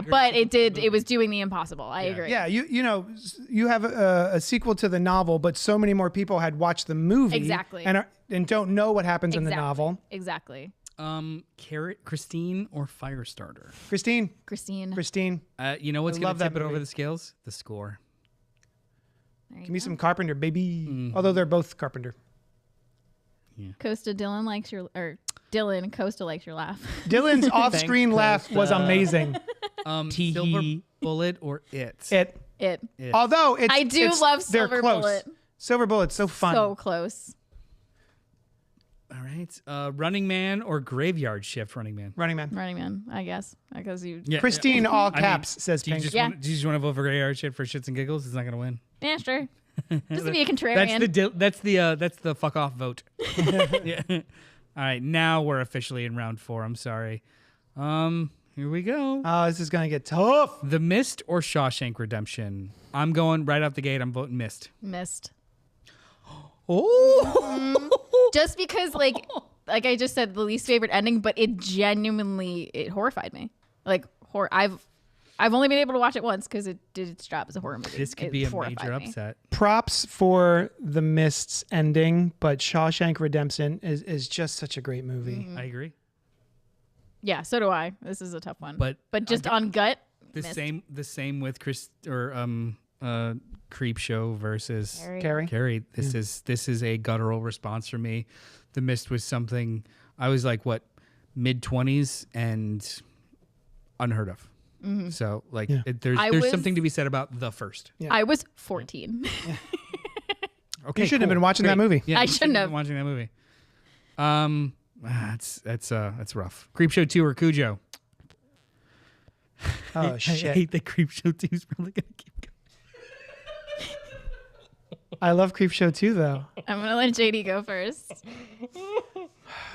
But it was doing the impossible. I agree. Yeah, you have a sequel to the novel, but so many more people had watched the movie Exactly. and don't know what happens in the novel. Exactly. Christine or Firestarter? Christine. You know what's I going love to that tip it over movie. the scales? The score. There you Give me go. some Carpenter, baby. Although they're both Carpenter. Costa Dylan likes your, or Dylan Costa likes your laugh. Dylan's off-screen laugh was amazing. Silver Bullet or It? It. Although I do love they're Silver close. Bullet. Silver Bullet's so fun. So close. All right. Running Man or Graveyard Shift Running Man? Running Man. Running Man, I guess. Because you. Yeah, Christine, yeah. all I mean, caps, says Do you Pink. just Yeah. want to vote for Graveyard Shift for shits and giggles? It's not going to win. Yeah, sure. Just to be a contrarian. That's the fuck off vote. Yeah. All right, now we're officially in round 4. I'm sorry. Here we go. Oh, this is going to get tough. The Mist or Shawshank Redemption? I'm going right out the gate. I'm voting Mist. Missed. Oh. Just because, like I just said, the least favorite ending, but it horrified me. Like, I've only been able to watch it once because it did its job as a horror movie. This could It be a horrified major me. upset. Props for The Mist's ending, but Shawshank Redemption is just such a great movie. I agree. Yeah, so do I. This is a tough one. But just on gut, The Mist. same with Chris or Creep Show versus Carrie? This is a guttural response for me. The Mist was something I was like mid-20s and unheard of. So there's something to be said about the first. Yeah. I was 14. Okay, You shouldn't have been watching that movie. Yeah, I you shouldn't have. been watching that movie. That's rough. Creepshow 2 or Cujo? Oh, I shit. hate that Creepshow 2 is probably gonna keep I love Creepshow too, though. I'm going to let JD go first.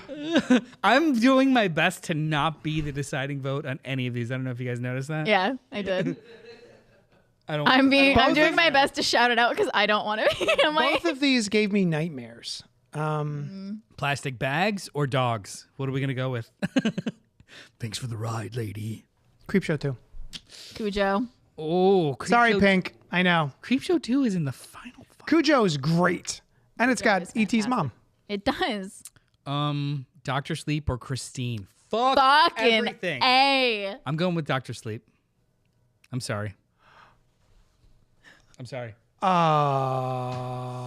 going. I'm doing my best to not be the deciding vote on any of these. I don't know if you guys noticed that. Yeah, I did. I'm I'm doing my best to shout it out because I don't want to be. Both of these gave me nightmares. Plastic bags or dogs? What are we gonna go with? Thanks for the ride, lady. Creepshow 2. Cujo. Oh, Sorry, Pink. I know. Creepshow 2 is in the final. Cujo is great. And it's got is E.T.'s fantastic. mom. It does. Doctor Sleep or Christine. Fuck Fucking everything. A. I'm going with Doctor Sleep. I'm sorry.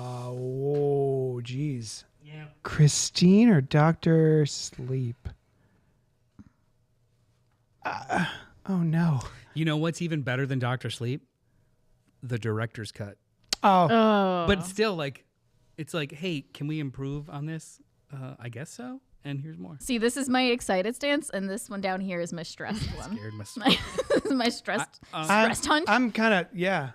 Whoa, jeez. Yeah. Christine or Dr. Sleep? Oh, no. You know what's even better than Doctor Sleep? The director's cut. Oh, Oh. But still, like, it's like, hey, can we improve on this? I guess so. And here's more. See, this is my excited stance, and this one down here is my stressed one. Scared my This is my stressed hunch. I'm kind of, yeah.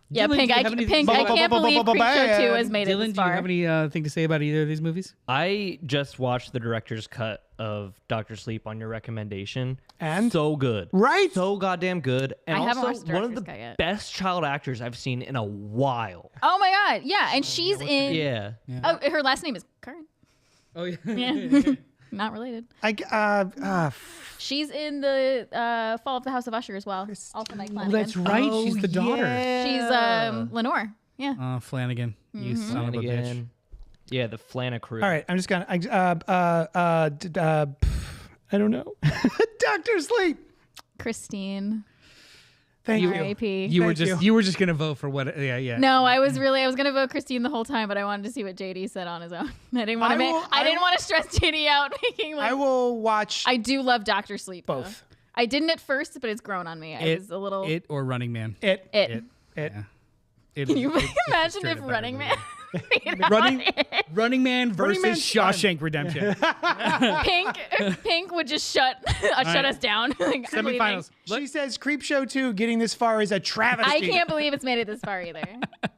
Yeah, Dylan, Pink. do you have anything Pink. to say I about- can't believe Creepshow 2 has made it Dylan, this do you far. have anything to say about either of these movies? I just watched the director's cut of Doctor Sleep on your recommendation. And? So good. Right? So goddamn good. And I haven't also watched the one of director's the cut yet. best child actors I've seen in a while. Oh my god, yeah, and she's in. Yeah. Oh, her last name is Karen. Oh, yeah. Yeah, not related. She's She's in the Fall of the House of Usher as well. Also, Mike Flanagan. That's right. She's the daughter. She's Lenore. Yeah. Flanagan. You son of a bitch. Flanagan. Yeah, the Flana crew. all right. I'm just gonna. I don't know. Dr. Sleep. Christine. Thank you. R.I.P. You were Thank just you. you were just gonna vote for what? Yeah. No, I was gonna vote Christine the whole time, but I wanted to see what JD said on his own. I didn't want I to will- want to stress JD out making like. I will watch I do love Doctor Sleep. though. both. I didn't at first, but it's grown on me. I was a little. It or Running Man. It. It. Yeah. Can you It's just imagine straight if up better Running movie. Man? Running Man versus Man's Shawshank Redemption. Pink would just shut us down. Like, I'm leaving. Semifinals. She says Creepshow 2 getting this far is a travesty. I can't believe it's made it this far either.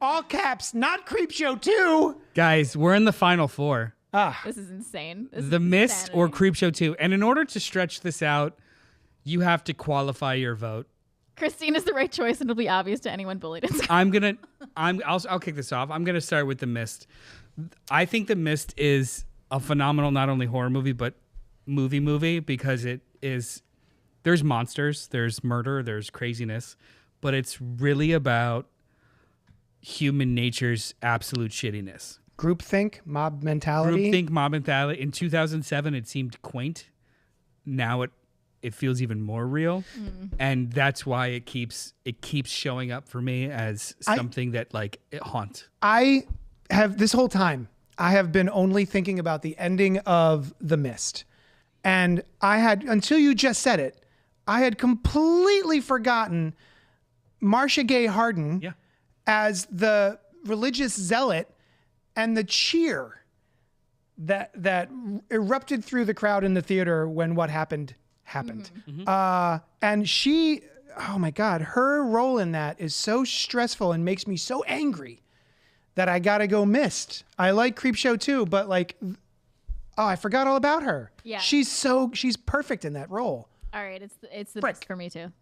All caps, not Creepshow 2. Guys, we're in the final four. This is insane. This The is Mist or insanity. Creepshow 2. And in order to stretch this out, you have to qualify your vote. Christine is the right choice, and it'll be obvious to anyone bullied in school. I'll kick this off. I'm gonna start with The Mist. I think The Mist is a phenomenal not only horror movie but movie because it is. There's monsters, there's murder, there's craziness, but it's really about human nature's absolute shittiness. Groupthink, mob mentality. Groupthink, mob mentality. In 2007, it seemed quaint. Now it feels even more real, and that's why it keeps showing up for me as something that like it haunts. I have this whole time, I have been only thinking about the ending of The Mist. And I had, until you just said it, I had completely forgotten Marcia Gay Harden Yeah. as the religious zealot and the cheer that erupted through the crowd in the theater when what happened. And she, oh my God, her role in that is so stressful and makes me so angry that I gotta go Mist. I like Creepshow too, but like, oh, I forgot all about her. Yeah. She's perfect in that role. All right, it's the Frick. best for me too.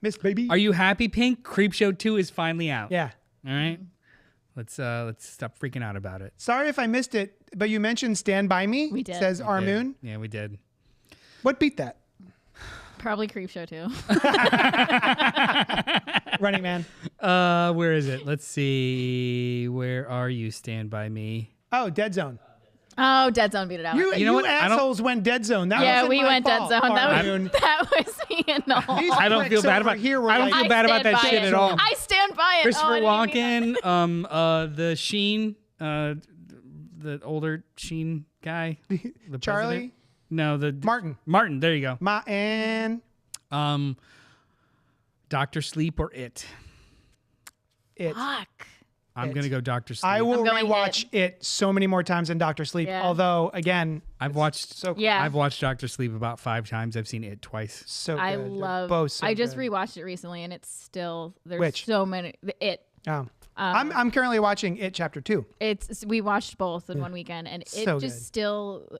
Mist, baby. Are you happy, Pink? Creepshow 2 is finally out. Yeah. All right. Let's stop freaking out about it. Sorry if I missed it, but you mentioned Stand By Me. We did. Says Armoon. Yeah, we did. What beat that? Probably Creepshow too. Running Man. Where is it? Let's see. Where are you? Stand By Me. Oh, Dead Zone. Oh, Dead Zone beat it out. You know what? I don't- assholes went Dead Zone. That Yeah, wasn't we my went fault, Dead Zone. Armoon. That was me and all. These I don't feel pricks bad over about. here were I don't like- feel bad about stand that by shit it. at all. I stand by it. Christopher I didn't mean Walken, the Sheen, the older Sheen guy, the Charlie? president. No, the Martin. Martin. There you go. And Doctor Sleep or It. It. Fuck. I'm gonna go Doctor Sleep. I will I'm going rewatch it so many more times than Dr. Sleep. Yeah. Although, again, I've watched. so Yeah. I've watched Doctor Sleep about 5 times. I've seen It twice. so I good. They're love. both so I just good. rewatched it recently, and it's still there's Which? so many. Oh. I'm currently watching It Chapter 2. We watched both in one weekend, and it So just good. still.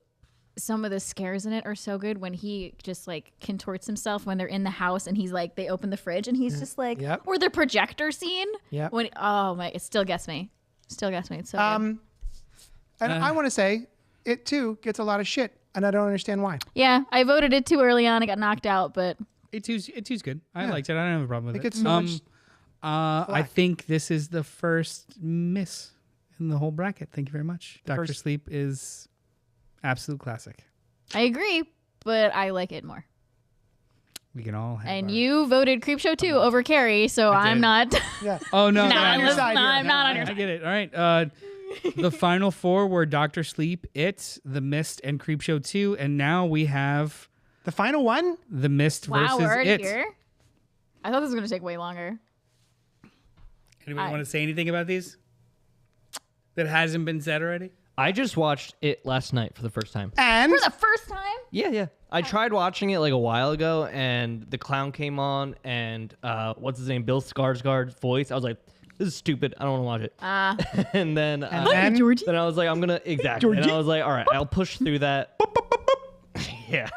Some of the scares in it are so good when he just like contorts himself when they're in the house and he's like they open the fridge and he's just like Yep. or the projector scene. Yep. When it still gets me. It's so good. And I want to say, It too gets a lot of shit, and I don't understand why. Yeah, I voted it too early on. I got knocked out, but It two's good. I Yeah. liked it. I don't have a problem with It it. gets so much I think this is the first miss in the whole bracket. Thank you very much. Dr. First- Sleep is absolute classic. I agree, but I like it more. We can all have And our- you voted Creepshow 2 over Carrie, so I I'm did. not. Yeah. Oh, no. No, on I'm your side here. not on your I side. get it. All right. The final four were Dr. Sleep, It, The Mist, and Creepshow 2. And now we have The final one? The Mist Wow, versus we're already It. here. I thought this was going to take way longer. Anybody want to say anything about these that hasn't been said already? I just watched it last night for the first time. And For the first time? Yeah. I tried watching it like a while ago, and the clown came on, and what's his name? Bill Skarsgård's voice. I was like, this is stupid. I don't want to watch it. And then then? Georgie. then I was like, I'm gonna exactly. And I was like, all right, I'll push through that. Yeah,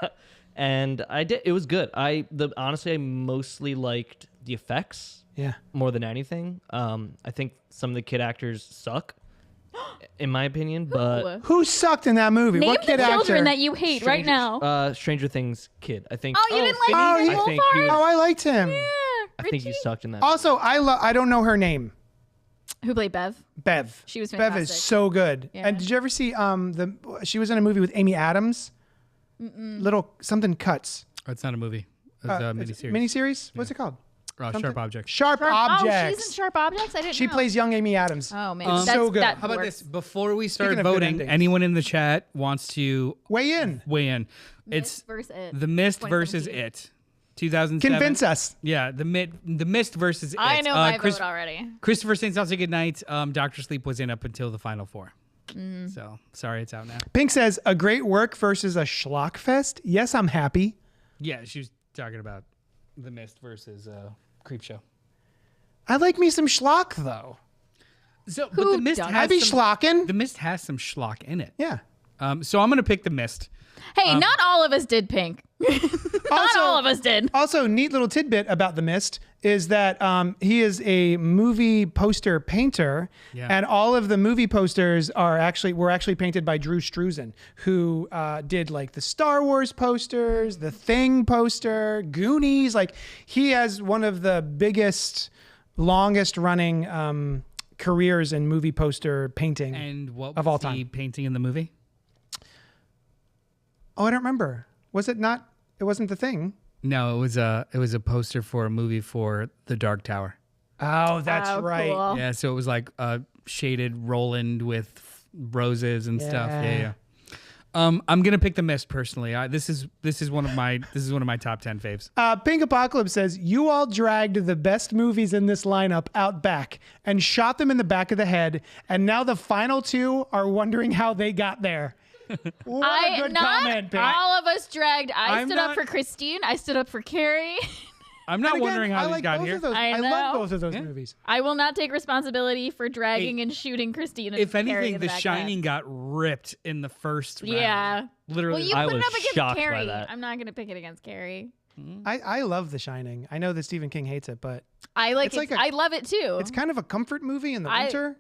and I did. It was good. Honestly, I mostly liked the effects yeah. more than anything. I think some of the kid actors suck, in my opinion. But Who sucked in that movie? Name what the kid children actor? that you hate right now. Stranger Things kid. I think. Oh, you didn't like Oh, Finn he- I think he was. Wolfhard? Oh, I liked him. Yeah, I think he Richie. sucked in that. Also, I don't know her name. Who played Bev? Bev. She was Bev is fantastic. so good. Yeah. And did you ever see she was in a movie with Amy Adams? Little something cuts. Oh, it's not a movie. It's a It's miniseries. Miniseries? What's it called? Sharp Objects. Sharp Oh, Objects. she's in Sharp Objects? I didn't She know. plays young Amy Adams. Oh, man. It's That's, so good. That How about works. this? Before we start Speaking of good voting, endings. anyone in the chat wants to Weigh in. weigh in. Mist It's versus It. The Mist versus 2017. It. 2007. Convince us. Yeah, the Mist versus It. I know my vote already. Christopher St. Saul, say goodnight. Dr. Sleep was in up until the final four. Mm. So, sorry it's out now. Pink says a great work versus a schlock fest. Yes, I'm happy. Yeah, she was talking about The Mist versus Creepshow. I like me some schlock though. So, Who but The Mist doesn't? I'd be has some, schlocking. The Mist has some schlock in it. Yeah. So I'm gonna pick The Mist. Hey, not all of us did Pink. Not all of us did. Also, neat little tidbit about The Mist is that he is a movie poster painter, Yeah. and all of the movie posters were actually painted by Drew Struzan, who did like the Star Wars posters, the Thing poster, Goonies. Like he has one of the biggest, longest running careers in movie poster painting. And what Of was all he time. painting in the movie? Oh, I don't remember. Was it not? It wasn't The Thing. No, it was a poster for a movie for The Dark Tower. Oh, that's Oh, right. cool. Yeah, so it was like a shaded Roland with roses and stuff. Yeah. I'm gonna pick The Mist personally. This is one of my top 10 faves. Pink Apocalypse says, you all dragged the best movies in this lineup out back and shot them in the back of the head, and now the final two are wondering how they got there. What a good not comment, Pink. all of us dragged. I I'm stood not- up for Christine. I stood up for Carrie. I'm not And again, wondering how I these like got both here. of those. I I love know. both of those movies. I will not take responsibility for dragging and shooting Christine. And If Carrie anything, in The back of Shining got ripped in the first round. Yeah. Literally. Well, you I put it was up against shocked by Carrie. that. I'm not going to pick it against Carrie. I love The Shining. I know that Stephen King hates it, but I like It's it. like a- I love it too. it's kind of a comfort movie in the I- winter.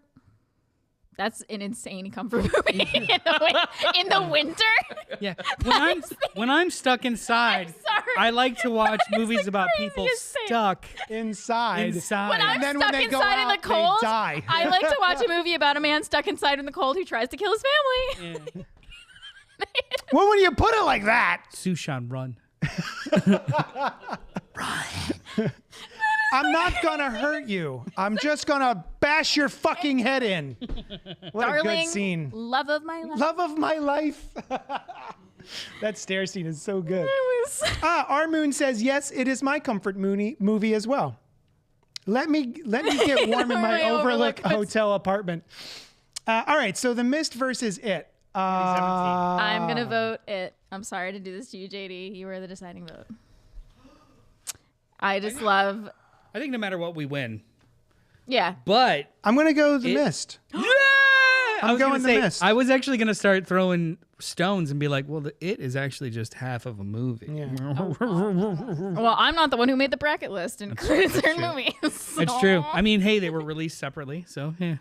That's an insane comfort movie in the winter. Yeah. When I'm stuck inside, sorry. I like to watch That is movies the about people craziest thing. stuck Inside. inside. When I'm And then when stuck they go inside in the out, they cold, die. I like to watch a movie about a man stuck inside in the cold who tries to kill his family. Well, when you put it like that, Sushan, run. I'm not gonna hurt you. I'm just gonna bash your fucking head in. What a Darling, good scene. love of my life. Love of my life. That stair scene is so good. Our Moon says, yes, it is my comfort movie as well. Let me get warm in my My Overlook Overlook hotel apartment. All right, so The Mist versus It. I'm gonna vote it. I'm sorry to do this to you, JD. You were the deciding vote. I just love. I think no matter what, we win. Yeah. But I'm gonna go The Mist. yeah, I'm was gonna going The say, Mist. I was actually gonna start throwing stones and be like, well, It is actually just half of a movie. Yeah. Well, I'm not the one who made the bracket list and included certain movies. It's true. I mean, hey, they were released separately, so yeah.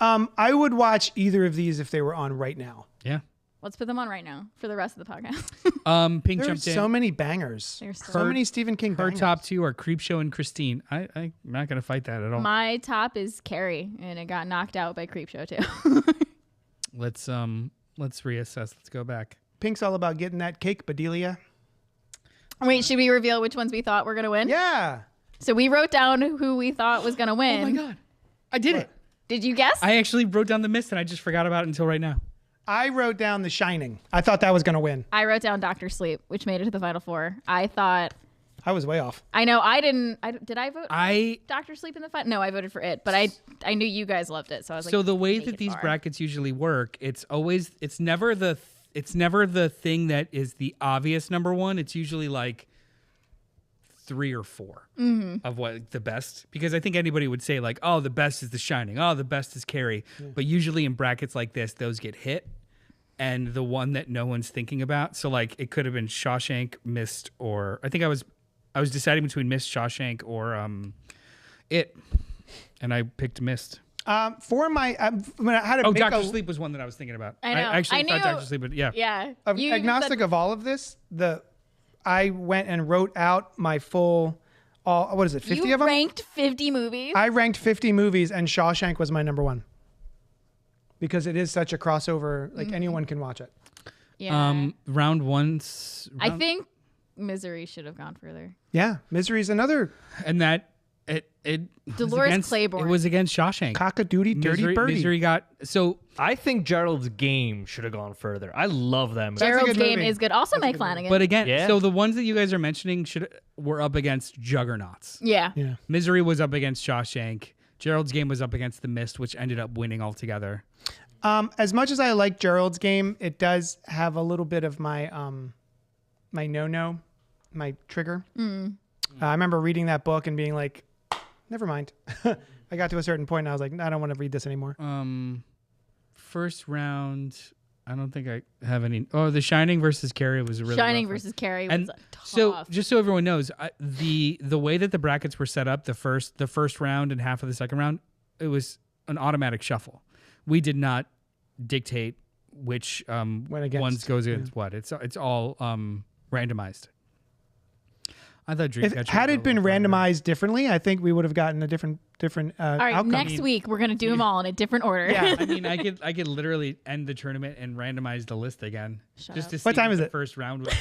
I would watch either of these if they were on right now. Yeah. Let's put them on right now for the rest of the podcast. Pink There are jumped in. so many bangers. There's So many Stephen King Her bangers. top two are Creepshow and Christine. I'm not gonna fight that at all. My top is Carrie, and it got knocked out by Creepshow too. Let's reassess. Let's go back. Pink's all about getting that cake, Bedelia. Wait, should we reveal which ones we thought were gonna win? Yeah. So we wrote down who we thought was gonna win. Oh my god, I did it! Did you guess? I actually wrote down The Mist and I just forgot about it until right now. I wrote down The Shining. I thought that was going to win. I wrote down Doctor Sleep, which made it to the final four. I thought. I was way off. I know I didn't. Did I vote? I Doctor Sleep in the final? No, I voted for it, but I knew you guys loved it, so I was like. So the way make that it these far. brackets usually work, it's never the thing that is the obvious number one. It's usually like 3 or 4 of what the best, because I think anybody would say like, oh, the best is The Shining, oh, the best is Carrie, but usually in brackets like this, those get hit, and the one that no one's thinking about. So like it could have been Shawshank, Mist, or I think I was deciding between Mist, Shawshank, or It, and I picked Mist. For my, when I had to make Doctor Sleep was one that I was thinking about. I know. actually I thought knew- Doctor Sleep, but yeah. Yeah. You even agnostic said- of all of this, I went and wrote out my full, what is it, 50 you of them? ranked 50 movies. I ranked 50 movies, and Shawshank was my number one. Because it is such a crossover, like anyone can watch it. yeah. Round one. I think Misery should have gone further. Yeah, Misery's another And that it was Dolores against, Claiborne. It was against Shawshank. cock-a-doodie dirty birdie. Misery got so. I think Gerald's Game should have gone further. I love that movie. That's a Gerald's good Game movie. is good. Also, That's a Mike good Flanagan. But again, Yeah. so the ones that you guys are mentioning were up against juggernauts. yeah. Yeah. Misery was up against Shawshank. Gerald's Game was up against The Mist, which ended up winning altogether. As much as I like Gerald's Game, it does have a little bit of my my no-no, my trigger. I remember reading that book and being like, never mind. I got to a certain point and I was like, I don't want to read this anymore. First round, I don't think I have any. Oh, The Shining versus Carrie was a really Shining rough one. versus Carrie was And tough. so, just so everyone knows, the way that the brackets were set up, the first round and half of the second round, it was an automatic shuffle. We did not dictate which against. ones goes against what. It's all randomized. I thought Dreamcatcher Had was it a been little harder. randomized differently, I think we would have gotten a different all right, outcome. next week we're gonna do them all in a different order. Yeah. I mean, I could literally end the tournament and randomize the list again, Shut just up. to see What time is the it? first round would be.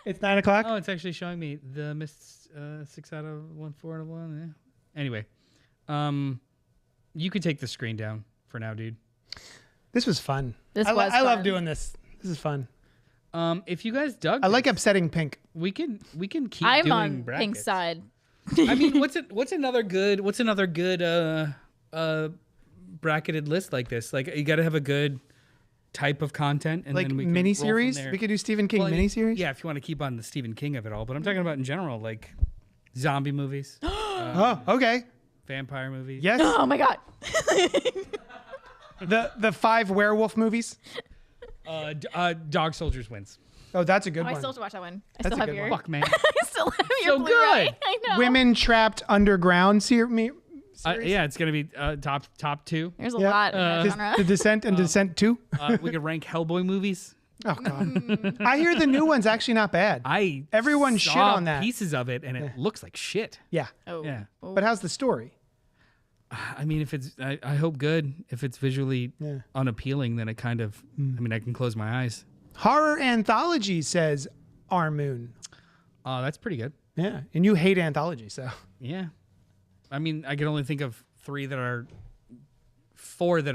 It's 9 o'clock. Oh, it's actually showing me the Mist 6 out of 1, 4 out of 1. Yeah. Anyway, you could take the screen down for now, dude. This was fun. This I was love fun. doing this. This is fun. If you guys dug, I like this, upsetting Pink. we can keep I'm doing on brackets. Pink's side. I mean, what's another good bracketed list like this? Like you got to have a good type of content, and Like then we can roll from miniseries. there. We could do Stephen King Well, I mean, miniseries. Yeah, if you want to keep on the Stephen King of it all, but I'm talking about in general, like zombie movies, Oh, okay. vampire movies. Yes. Oh my god. the 5 werewolf movies. Dog Soldiers wins. Oh, that's a good I one. still have to watch that one. I That's still a have good your. one. Fuck man. I still have your So Blu-ray. good. I know. Women trapped underground series. Yeah, it's gonna be top 2. There's a Yeah. lot in that The genre. Descent and Descent 2. We could rank Hellboy movies. Oh god. I hear the new one's actually not bad. Everyone saw shit on that. pieces of it, and it looks like shit. Yeah. Oh. Yeah. Oh. But how's the story? I mean, if it's, I hope good. If it's visually Yeah. unappealing, then it kind of, I mean, I can close my eyes. Horror anthology, says Our Moon. That's pretty good. Yeah. And you hate anthology, so. Yeah. I mean, I can only think of 4 that are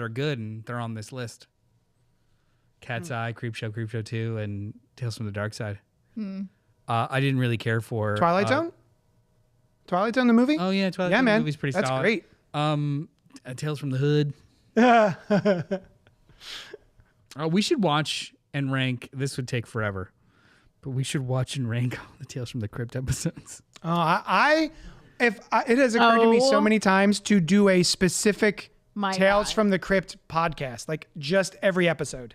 good, and they're on this list. Cat's Eye, Creepshow 2, and Tales from the Dark Side. I didn't really care for Twilight Zone? Twilight Zone, the movie? Oh yeah, Twilight yeah, Zone man. movie's pretty That's solid. great. Tales from the Hood. We should watch and rank. This would take forever, but we should watch and rank all the Tales from the Crypt episodes. It has occurred to me so Oh. many times to do a specific My Tales God. from the Crypt podcast, like just every episode.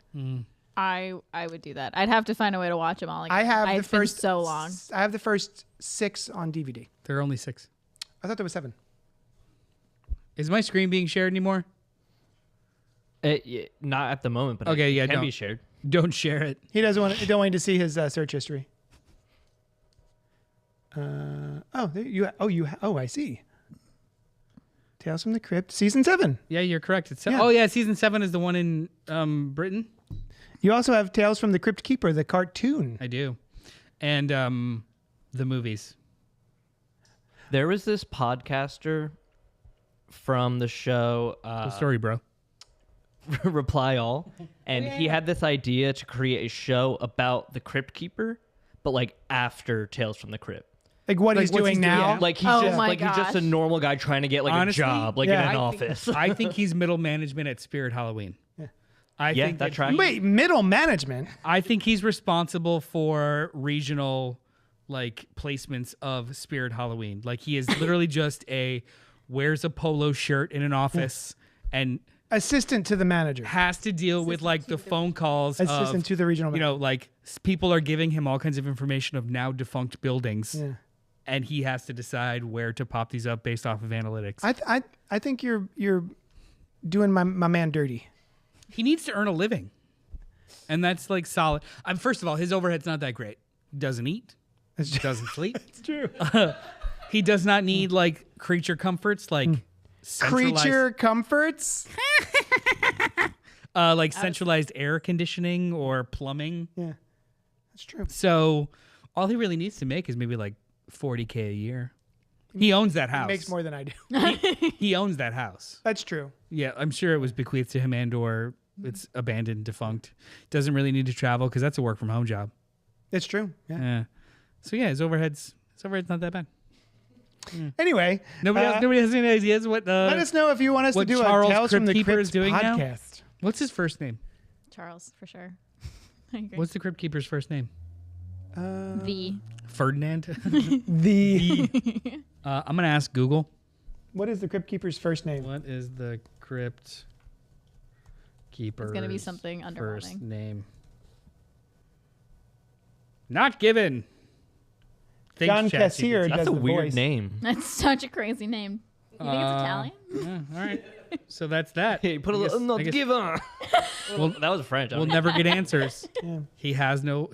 I would do that. I'd have to find a way to watch them all. Again. I have the It's been first so long. I have the first 6 on DVD. There are only 6. I thought there was 7. Is my screen being shared anymore? Not at the moment, but Okay, it yeah, can don't. be shared. Don't share it. He don't want you to see his search history. I see. Tales from the Crypt, season 7. Yeah, you're correct. Yeah. Oh yeah, season 7 is the one in Britain. You also have Tales from the Crypt Keeper, the cartoon. I do, and the movies. There was this podcaster from the show Cool story, bro. Reply All, and he had this idea to create a show about the Crypt Keeper, but like after Tales from the Crypt. Like what he's what's doing he doing? now. Yeah. Like he's Oh just my like he's just a gosh. normal guy trying to get like Honestly, a job, like yeah. in an I office. I think he's middle management at Spirit Halloween. I Yeah, think that track. Wait, middle management. I think he's responsible for regional like placements of Spirit Halloween. Like he is literally just wears a polo shirt in an office and Assistant to the manager. has to deal with like the phone calls Assistant of, to the regional you manager. know, like people are giving him all kinds of information of now defunct buildings. Yeah. And he has to decide where to pop these up based off of analytics. I think you're doing my man dirty. He needs to earn a living. And that's like solid. First of all, his overhead's not that great. Doesn't eat. That's true. Doesn't sleep. It's true. He does not need like creature comforts like centralized, Creature comforts. like centralized air conditioning or plumbing. Yeah, that's true. So all he really needs to make is maybe like $40K a year. He owns that house. Makes more than I do. He owns that house. That's true. Yeah, I'm sure it was bequeathed to him and or it's abandoned, defunct. Doesn't really need to travel because that's a work from home job. It's true. Yeah. Yeah. So yeah, his overhead's not that bad. Anyway, Nobody has any ideas what let us know if you want us to what do Charles a Tales from the Crypt Keeper Crypt is doing now? podcast. What's his first name? Charles, for sure. I agree. What's the Crypt Keeper's first name? The. Ferdinand. The I'm gonna ask Google. what is the Crypt Keeper's first name? What is the Crypt Keeper's gonna be something first underwhelming. name? Not given. Thanks, John ChatGPT. Cassier does That's a the weird voice. name. That's such a crazy name. You think it's Italian? Yeah, all right. So that's that. Hey, put a I little guess- not I guess given. Well, That was French. We'll never get answers. Yeah. He has no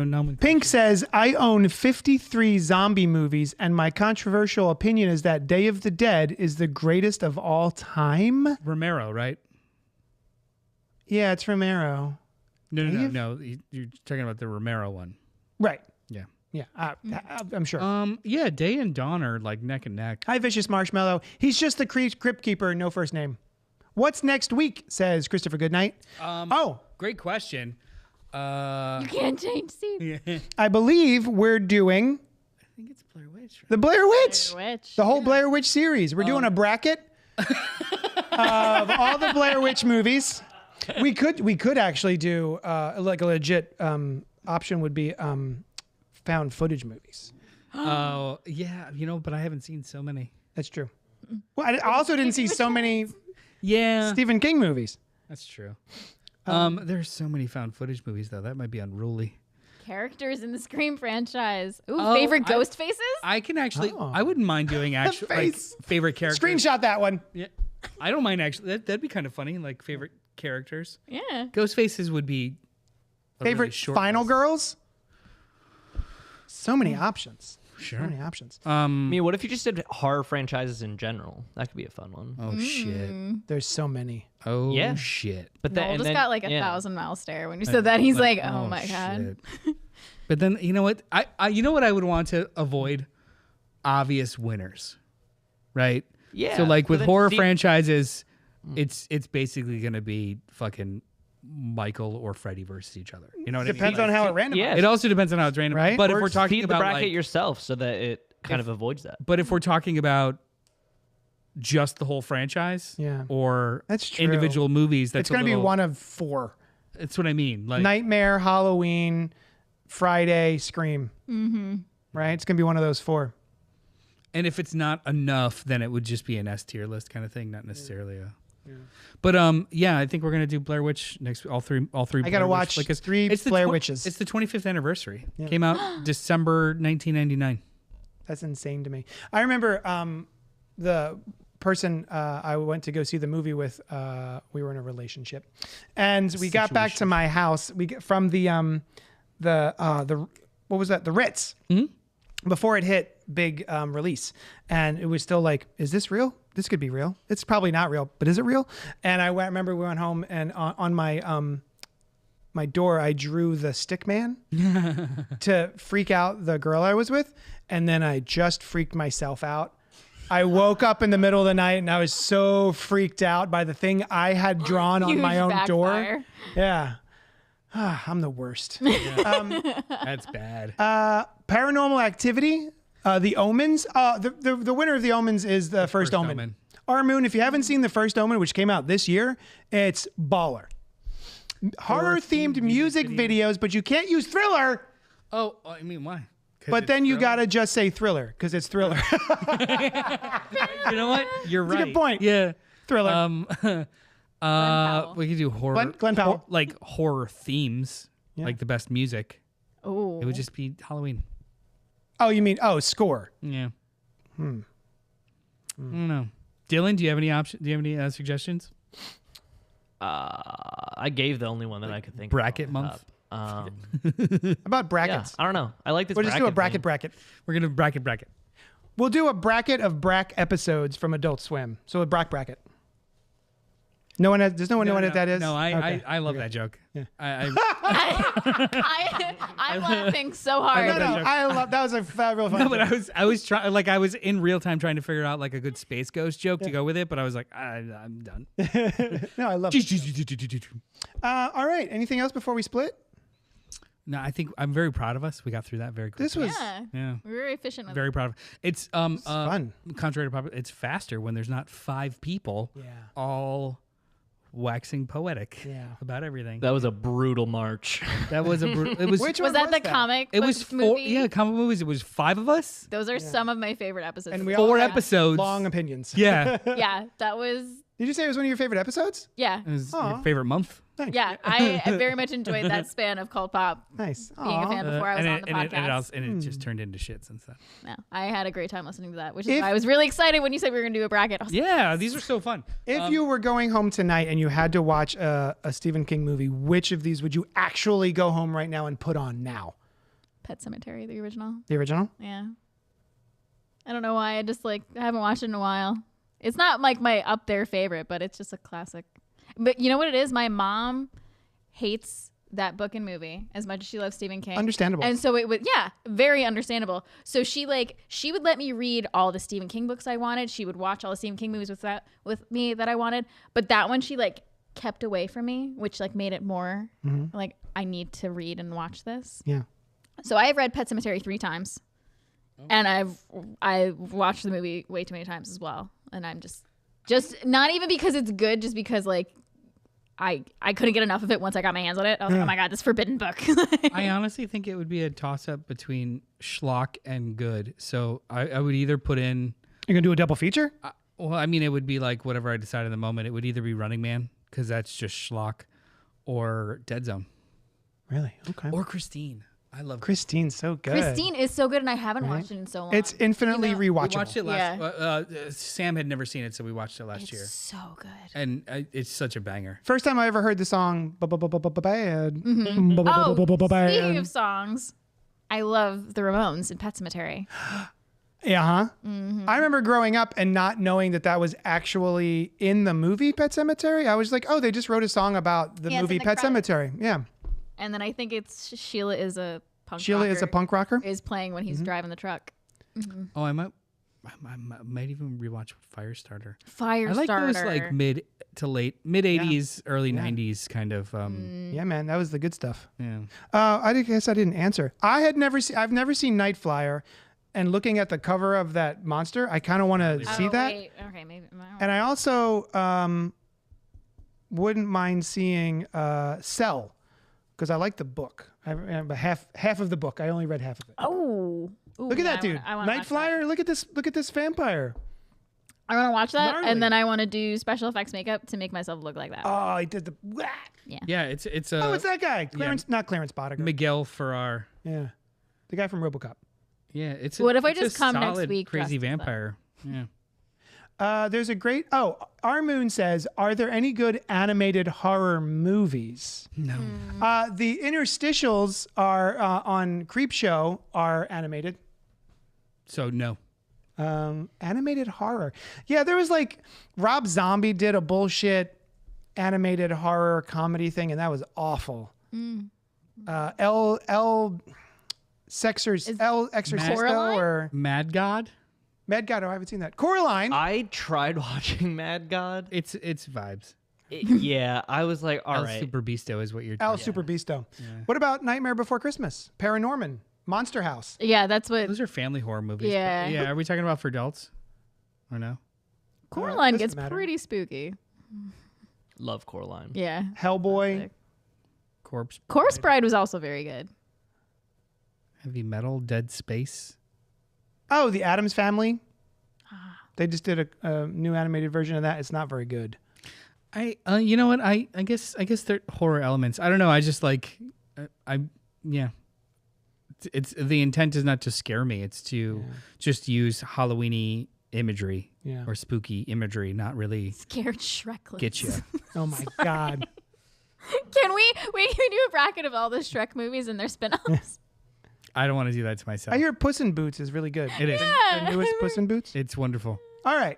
nomenclature. Pink says, I own 53 zombie movies, and my controversial opinion is that Day of the Dead is the greatest of all time. Romero, right? Yeah, it's Romero. No. You're talking about the Romero one. Right. Yeah. Yeah, I'm sure. Yeah, Day and Dawn are like neck and neck. Hi, Vicious Marshmallow. He's just the Crypt Keeper, no first name. What's next week, says Christopher Goodnight. Great question. You can't change Steve. I I believe we're doing think it's Blair Witch. Right? the Blair Witch. Blair Witch. The whole Blair Witch series. We're doing a bracket of all the Blair Witch movies. We could actually do like a legit option would be found footage movies. Oh yeah, but I haven't seen so many. That's true. Well, I also didn't see so many Yeah, Stephen King movies. that's true. There's so many found footage movies though. That might be unruly. Characters in the Scream franchise. Ooh, Oh, favorite ghost faces? I can actually. Oh. I wouldn't mind doing actual like face. favorite characters. Screenshot that one. Yeah, I don't mind actually. That'd be kind of funny. Like favorite characters. Yeah. Ghost faces would be a really Favorite short Final list. Girls. So many options. Sure. So many options. I mean, what if you just did horror franchises in general? That could be a fun one. Oh shit. There's so many. Oh Yeah. shit. But Noel and just then- got like a yeah. 1,000-mile stare when you said that. He's like, oh my God. shit. But then you know what? I you know what I would want to avoid? Obvious winners, right? Yeah. So like with then horror see- franchises, it's basically gonna be fucking Michael or Freddy versus each other. You know what Depends I on mean? how it randomizes. Yeah. It also depends on how it's random, Right? But if Or we're talking feed the about bracket like, yourself so that it kind of avoids that. but if we're talking about just the whole franchise, Yeah. or That's true. individual movies, that's It's going to be a little- one of 4. That's what I mean. Like Nightmare, Halloween, Friday, Scream. Mm-hmm. Right? It's going to be one of those 4. And if it's not enough, then it would just be an S tier list kind of thing, not necessarily a. But yeah, I think we're gonna do Blair Witch next. All three. I Blair gotta Witch watch flicks. 3 It's the Blair twen- Witches. It's the 25th anniversary. Yeah. Came out December 1999. That's insane to me. I remember the person I went to go see the movie with, we were in a relationship, and we got back to my house. We get from the what was that? The Ritz. Before it hit big release, and it was still like, is this real? This could be real. It's probably not real, but is it real? And remember we went home, and on my my door I drew the stick man to freak out the girl I was with, and then I just freaked myself out. I woke up in the middle of the night and I was so freaked out by the thing I had drawn on my own door. Yeah. I'm the worst. That's bad. Paranormal Activity, The Omens. The winner of The Omens is the first Omen. Our Moon, if you haven't seen the first Omen, which came out this year, it's baller. Horror-themed music videos, but you can't use Thriller. Oh, I mean, why? But then you got to just say Thriller, because it's Thriller. You know what? You're right. That's a good point. Yeah. Thriller. We could do horror. Glenn Powell. Like horror themes, like the best music. Oh. It would just be Halloween. Oh, you mean, score. Yeah. I don't know. Dylan, do you have any Do you have any suggestions? I gave the only one that I could think Bracket of. month? About Yeah, brackets. I don't know. I like this. We'll just do a thing. bracket. We're going to bracket. We'll do a bracket of Brack episodes from Adult Swim. So a bracket. No one does no one know what that is? No, Okay. I love that joke. Yeah. I'm laughing so hard. I love that was a real fun. No, but I was trying, like I was in real time trying to figure out like a good Space Ghost joke to go with it, but I was like, I'm done. No, I love it. All right. Anything else before we split? No, I think I'm very proud of us. We got through that very quickly. This was Yeah. We're very efficient with very proud of. It's fun. Contrary to popular, it's faster when there's not 5 people all waxing poetic about everything. That was a brutal march. That was a brutal. It was. Which Was one that the comic? It was 4. movie? Yeah, comic movies. It was 5 of us. Those are some of my favorite episodes. And we 4 all had episodes. long opinions. Yeah. Yeah, that was. Did you say it was one of your favorite episodes? Yeah. It was your favorite month. Thanks. Yeah, I very much enjoyed that span of CultPop. Nice. Being a fan before I was on the podcast. And it just turned into shit since then. No, I had a great time listening to that, which is why I was really excited when you said we were going to do a bracket. I was like, Yeah, these are so fun. If you were going home tonight and you had to watch a Stephen King movie, which of these would you actually go home right now and put on now? Pet Sematary, the original. The original? Yeah. I don't know why. I just I haven't watched it in a while. It's not like my up there favorite, but it's just a classic. But you know what it is? My mom hates that book and movie as much as she loves Stephen King. Understandable. And so it would, very understandable. So she would let me read all the Stephen King books I wanted. She would watch all the Stephen King movies with me that I wanted. But that one she kept away from me, which made it more like I need to read and watch this. Yeah. So I have read Pet Sematary 3 times. And I've watched the movie way too many times as well. And I'm just not even because it's good, just because I couldn't get enough of it once I got my hands on it. I was like, oh my God, this forbidden book. I honestly think it would be a toss up between schlock and good. So I would either put in. You're going to do a double feature? Well, I mean, it would be like whatever I decide in the moment. It would either be Running Man, because that's just schlock, or Dead Zone. Really? Okay. Or Christine. I love Christine's so good. Christine is so good, and I haven't watched it in so long. It's infinitely rewatchable. We watched it last. Sam had never seen it, so we watched it last year. It's so good. And it's such a banger. First time I ever heard the song Bad. Speaking of songs, I love the Ramones in Pet Sematary. Yeah, I remember growing up and not knowing that was actually in the movie Pet Sematary. I was like, oh, they just wrote a song about the movie Pet Sematary. Yeah. And then I think it's Sheila is a punk rocker. Is playing when he's driving the truck. Oh, I might even rewatch Firestarter. Firestarter. I like those mid to late 80s, early 90s kind of. Yeah, man, that was the good stuff. Yeah. I guess I didn't answer. I've never seen Night Flyer, and looking at the cover of that monster, I kind of want to see that. Wait. Okay, maybe. And I also wouldn't mind seeing Cell, because I like the book. I remember half of the book. I only read half of it. Oh. Ooh, Look at that dude. I wanna Night watch Flyer. that. Look at this vampire. I want to watch that, Gnarly. and then I want to do special effects makeup to make myself look like that. Oh, he did the. Yeah, it's It's that guy. Not Clarence Boddicker. Miguel Ferrer. Yeah, the guy from RoboCop. Yeah, it's. What if I it's just a come next solid, week Crazy dressed as vampire. Yeah. There's a great. Oh, Armoon says, "Are there any good animated horror movies?" No. The interstitials are on Creepshow are animated. So no. Animated horror. Yeah, there was like Rob Zombie did a bullshit animated horror comedy thing, and that was awful. Exorcisto Coraline? or Mad God? Mad God. Oh, I haven't seen that. Coraline. I tried watching Mad God. It's vibes. Yeah, I was like, all El right. Super Beasto is what you're El Super Beasto. What about Nightmare Before Christmas? Paranorman. Monster House. Yeah, that's what Those are family horror movies. but- Yeah. Yeah. Are we talking about for adults? Or no? Coraline doesn't gets matter. pretty spooky. Love Coraline. Yeah. Hellboy. Corpse. Corpse Bride was also very good. Heavy Metal. Dead Space. Oh, the Addams Family. They just did a new animated version of that. It's not very good. You know what? I guess they're horror elements. I don't know. I just like, yeah. It's the intent is not to scare me. It's to just use Halloweeny imagery or spooky imagery, not really Scared Shrekless. get you. Oh my God. Can we do a bracket of all the Shrek movies and their spin-offs? I don't want to do that to myself. I hear Puss in Boots is really good. It is. The newest Puss in Boots. It's wonderful. All right.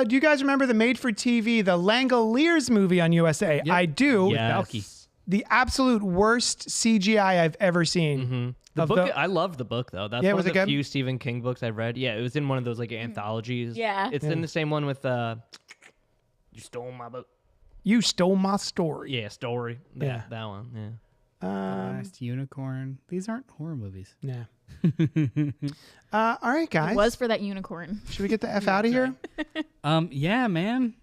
Do you guys remember the made-for-TV, the Langoliers movie on USA? Yep. I do. Yes. Balky. The absolute worst CGI I've ever seen. The Of book, I love the book though. That's Yeah, one was of it the good? few Stephen King books I've read. Yeah, it was in one of those like anthologies. Yeah. It's in the same one with You Stole My Book. You stole my story. Yeah, story. Yeah. That one. Yeah. Last Unicorn. These aren't horror movies. Yeah. All right, guys. It was for that unicorn. Should we get the F out of here? Yeah, man.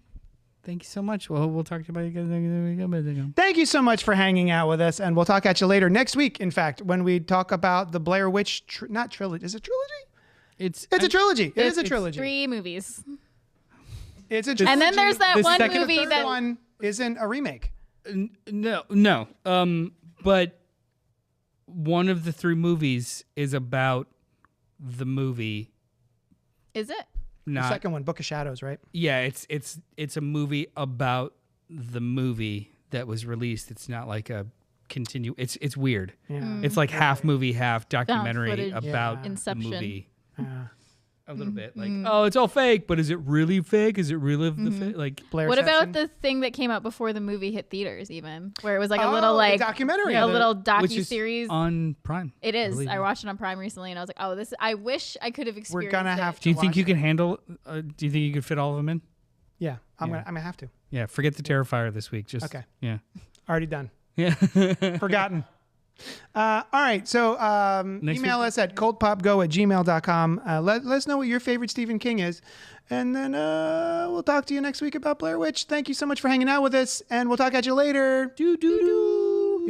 Thank you so much. Well, we'll talk to you about Thank you so much for hanging out with us, and we'll talk at you later next week. In fact, when we talk about the Blair Witch, not trilogy. Is it trilogy? It's a trilogy. It is a trilogy. 3 movies. It's a trilogy. And then there's that the one second- movie The third that one isn't a remake. No. But one of the 3 movies is about the movie. is it? The Not second one, Book of Shadows, right? yeah. It's a movie about the movie that was released. It's not like a continue. It's weird. Yeah. It's like half movie, half documentary footage. about the Inception. movie. Yeah. A little bit like, oh, it's all fake, but is it really fake? Is it really the fake? Like, Blairception. What about the thing that came out before the movie hit theaters even? Where it was like a Oh, little the like documentary a of it, little which is docu-series. on Prime. It is. believe I it. watched it on Prime recently and I was like, oh, this I wish I could have experienced We're gonna it. have to. Do you think watch you it. can handle? Do you think you could fit all of them in? Yeah, I'm gonna have to. Yeah. Forget the Terrifier this week. Just Okay. Yeah. Already done. Yeah. Forgotten. All right. So email week- us at cultpopgo@gmail.com. Let us know what your favorite Stephen King is. And then we'll talk to you next week about Blair Witch. Thank you so much for hanging out with us. And we'll talk at you later. Doodle-dee.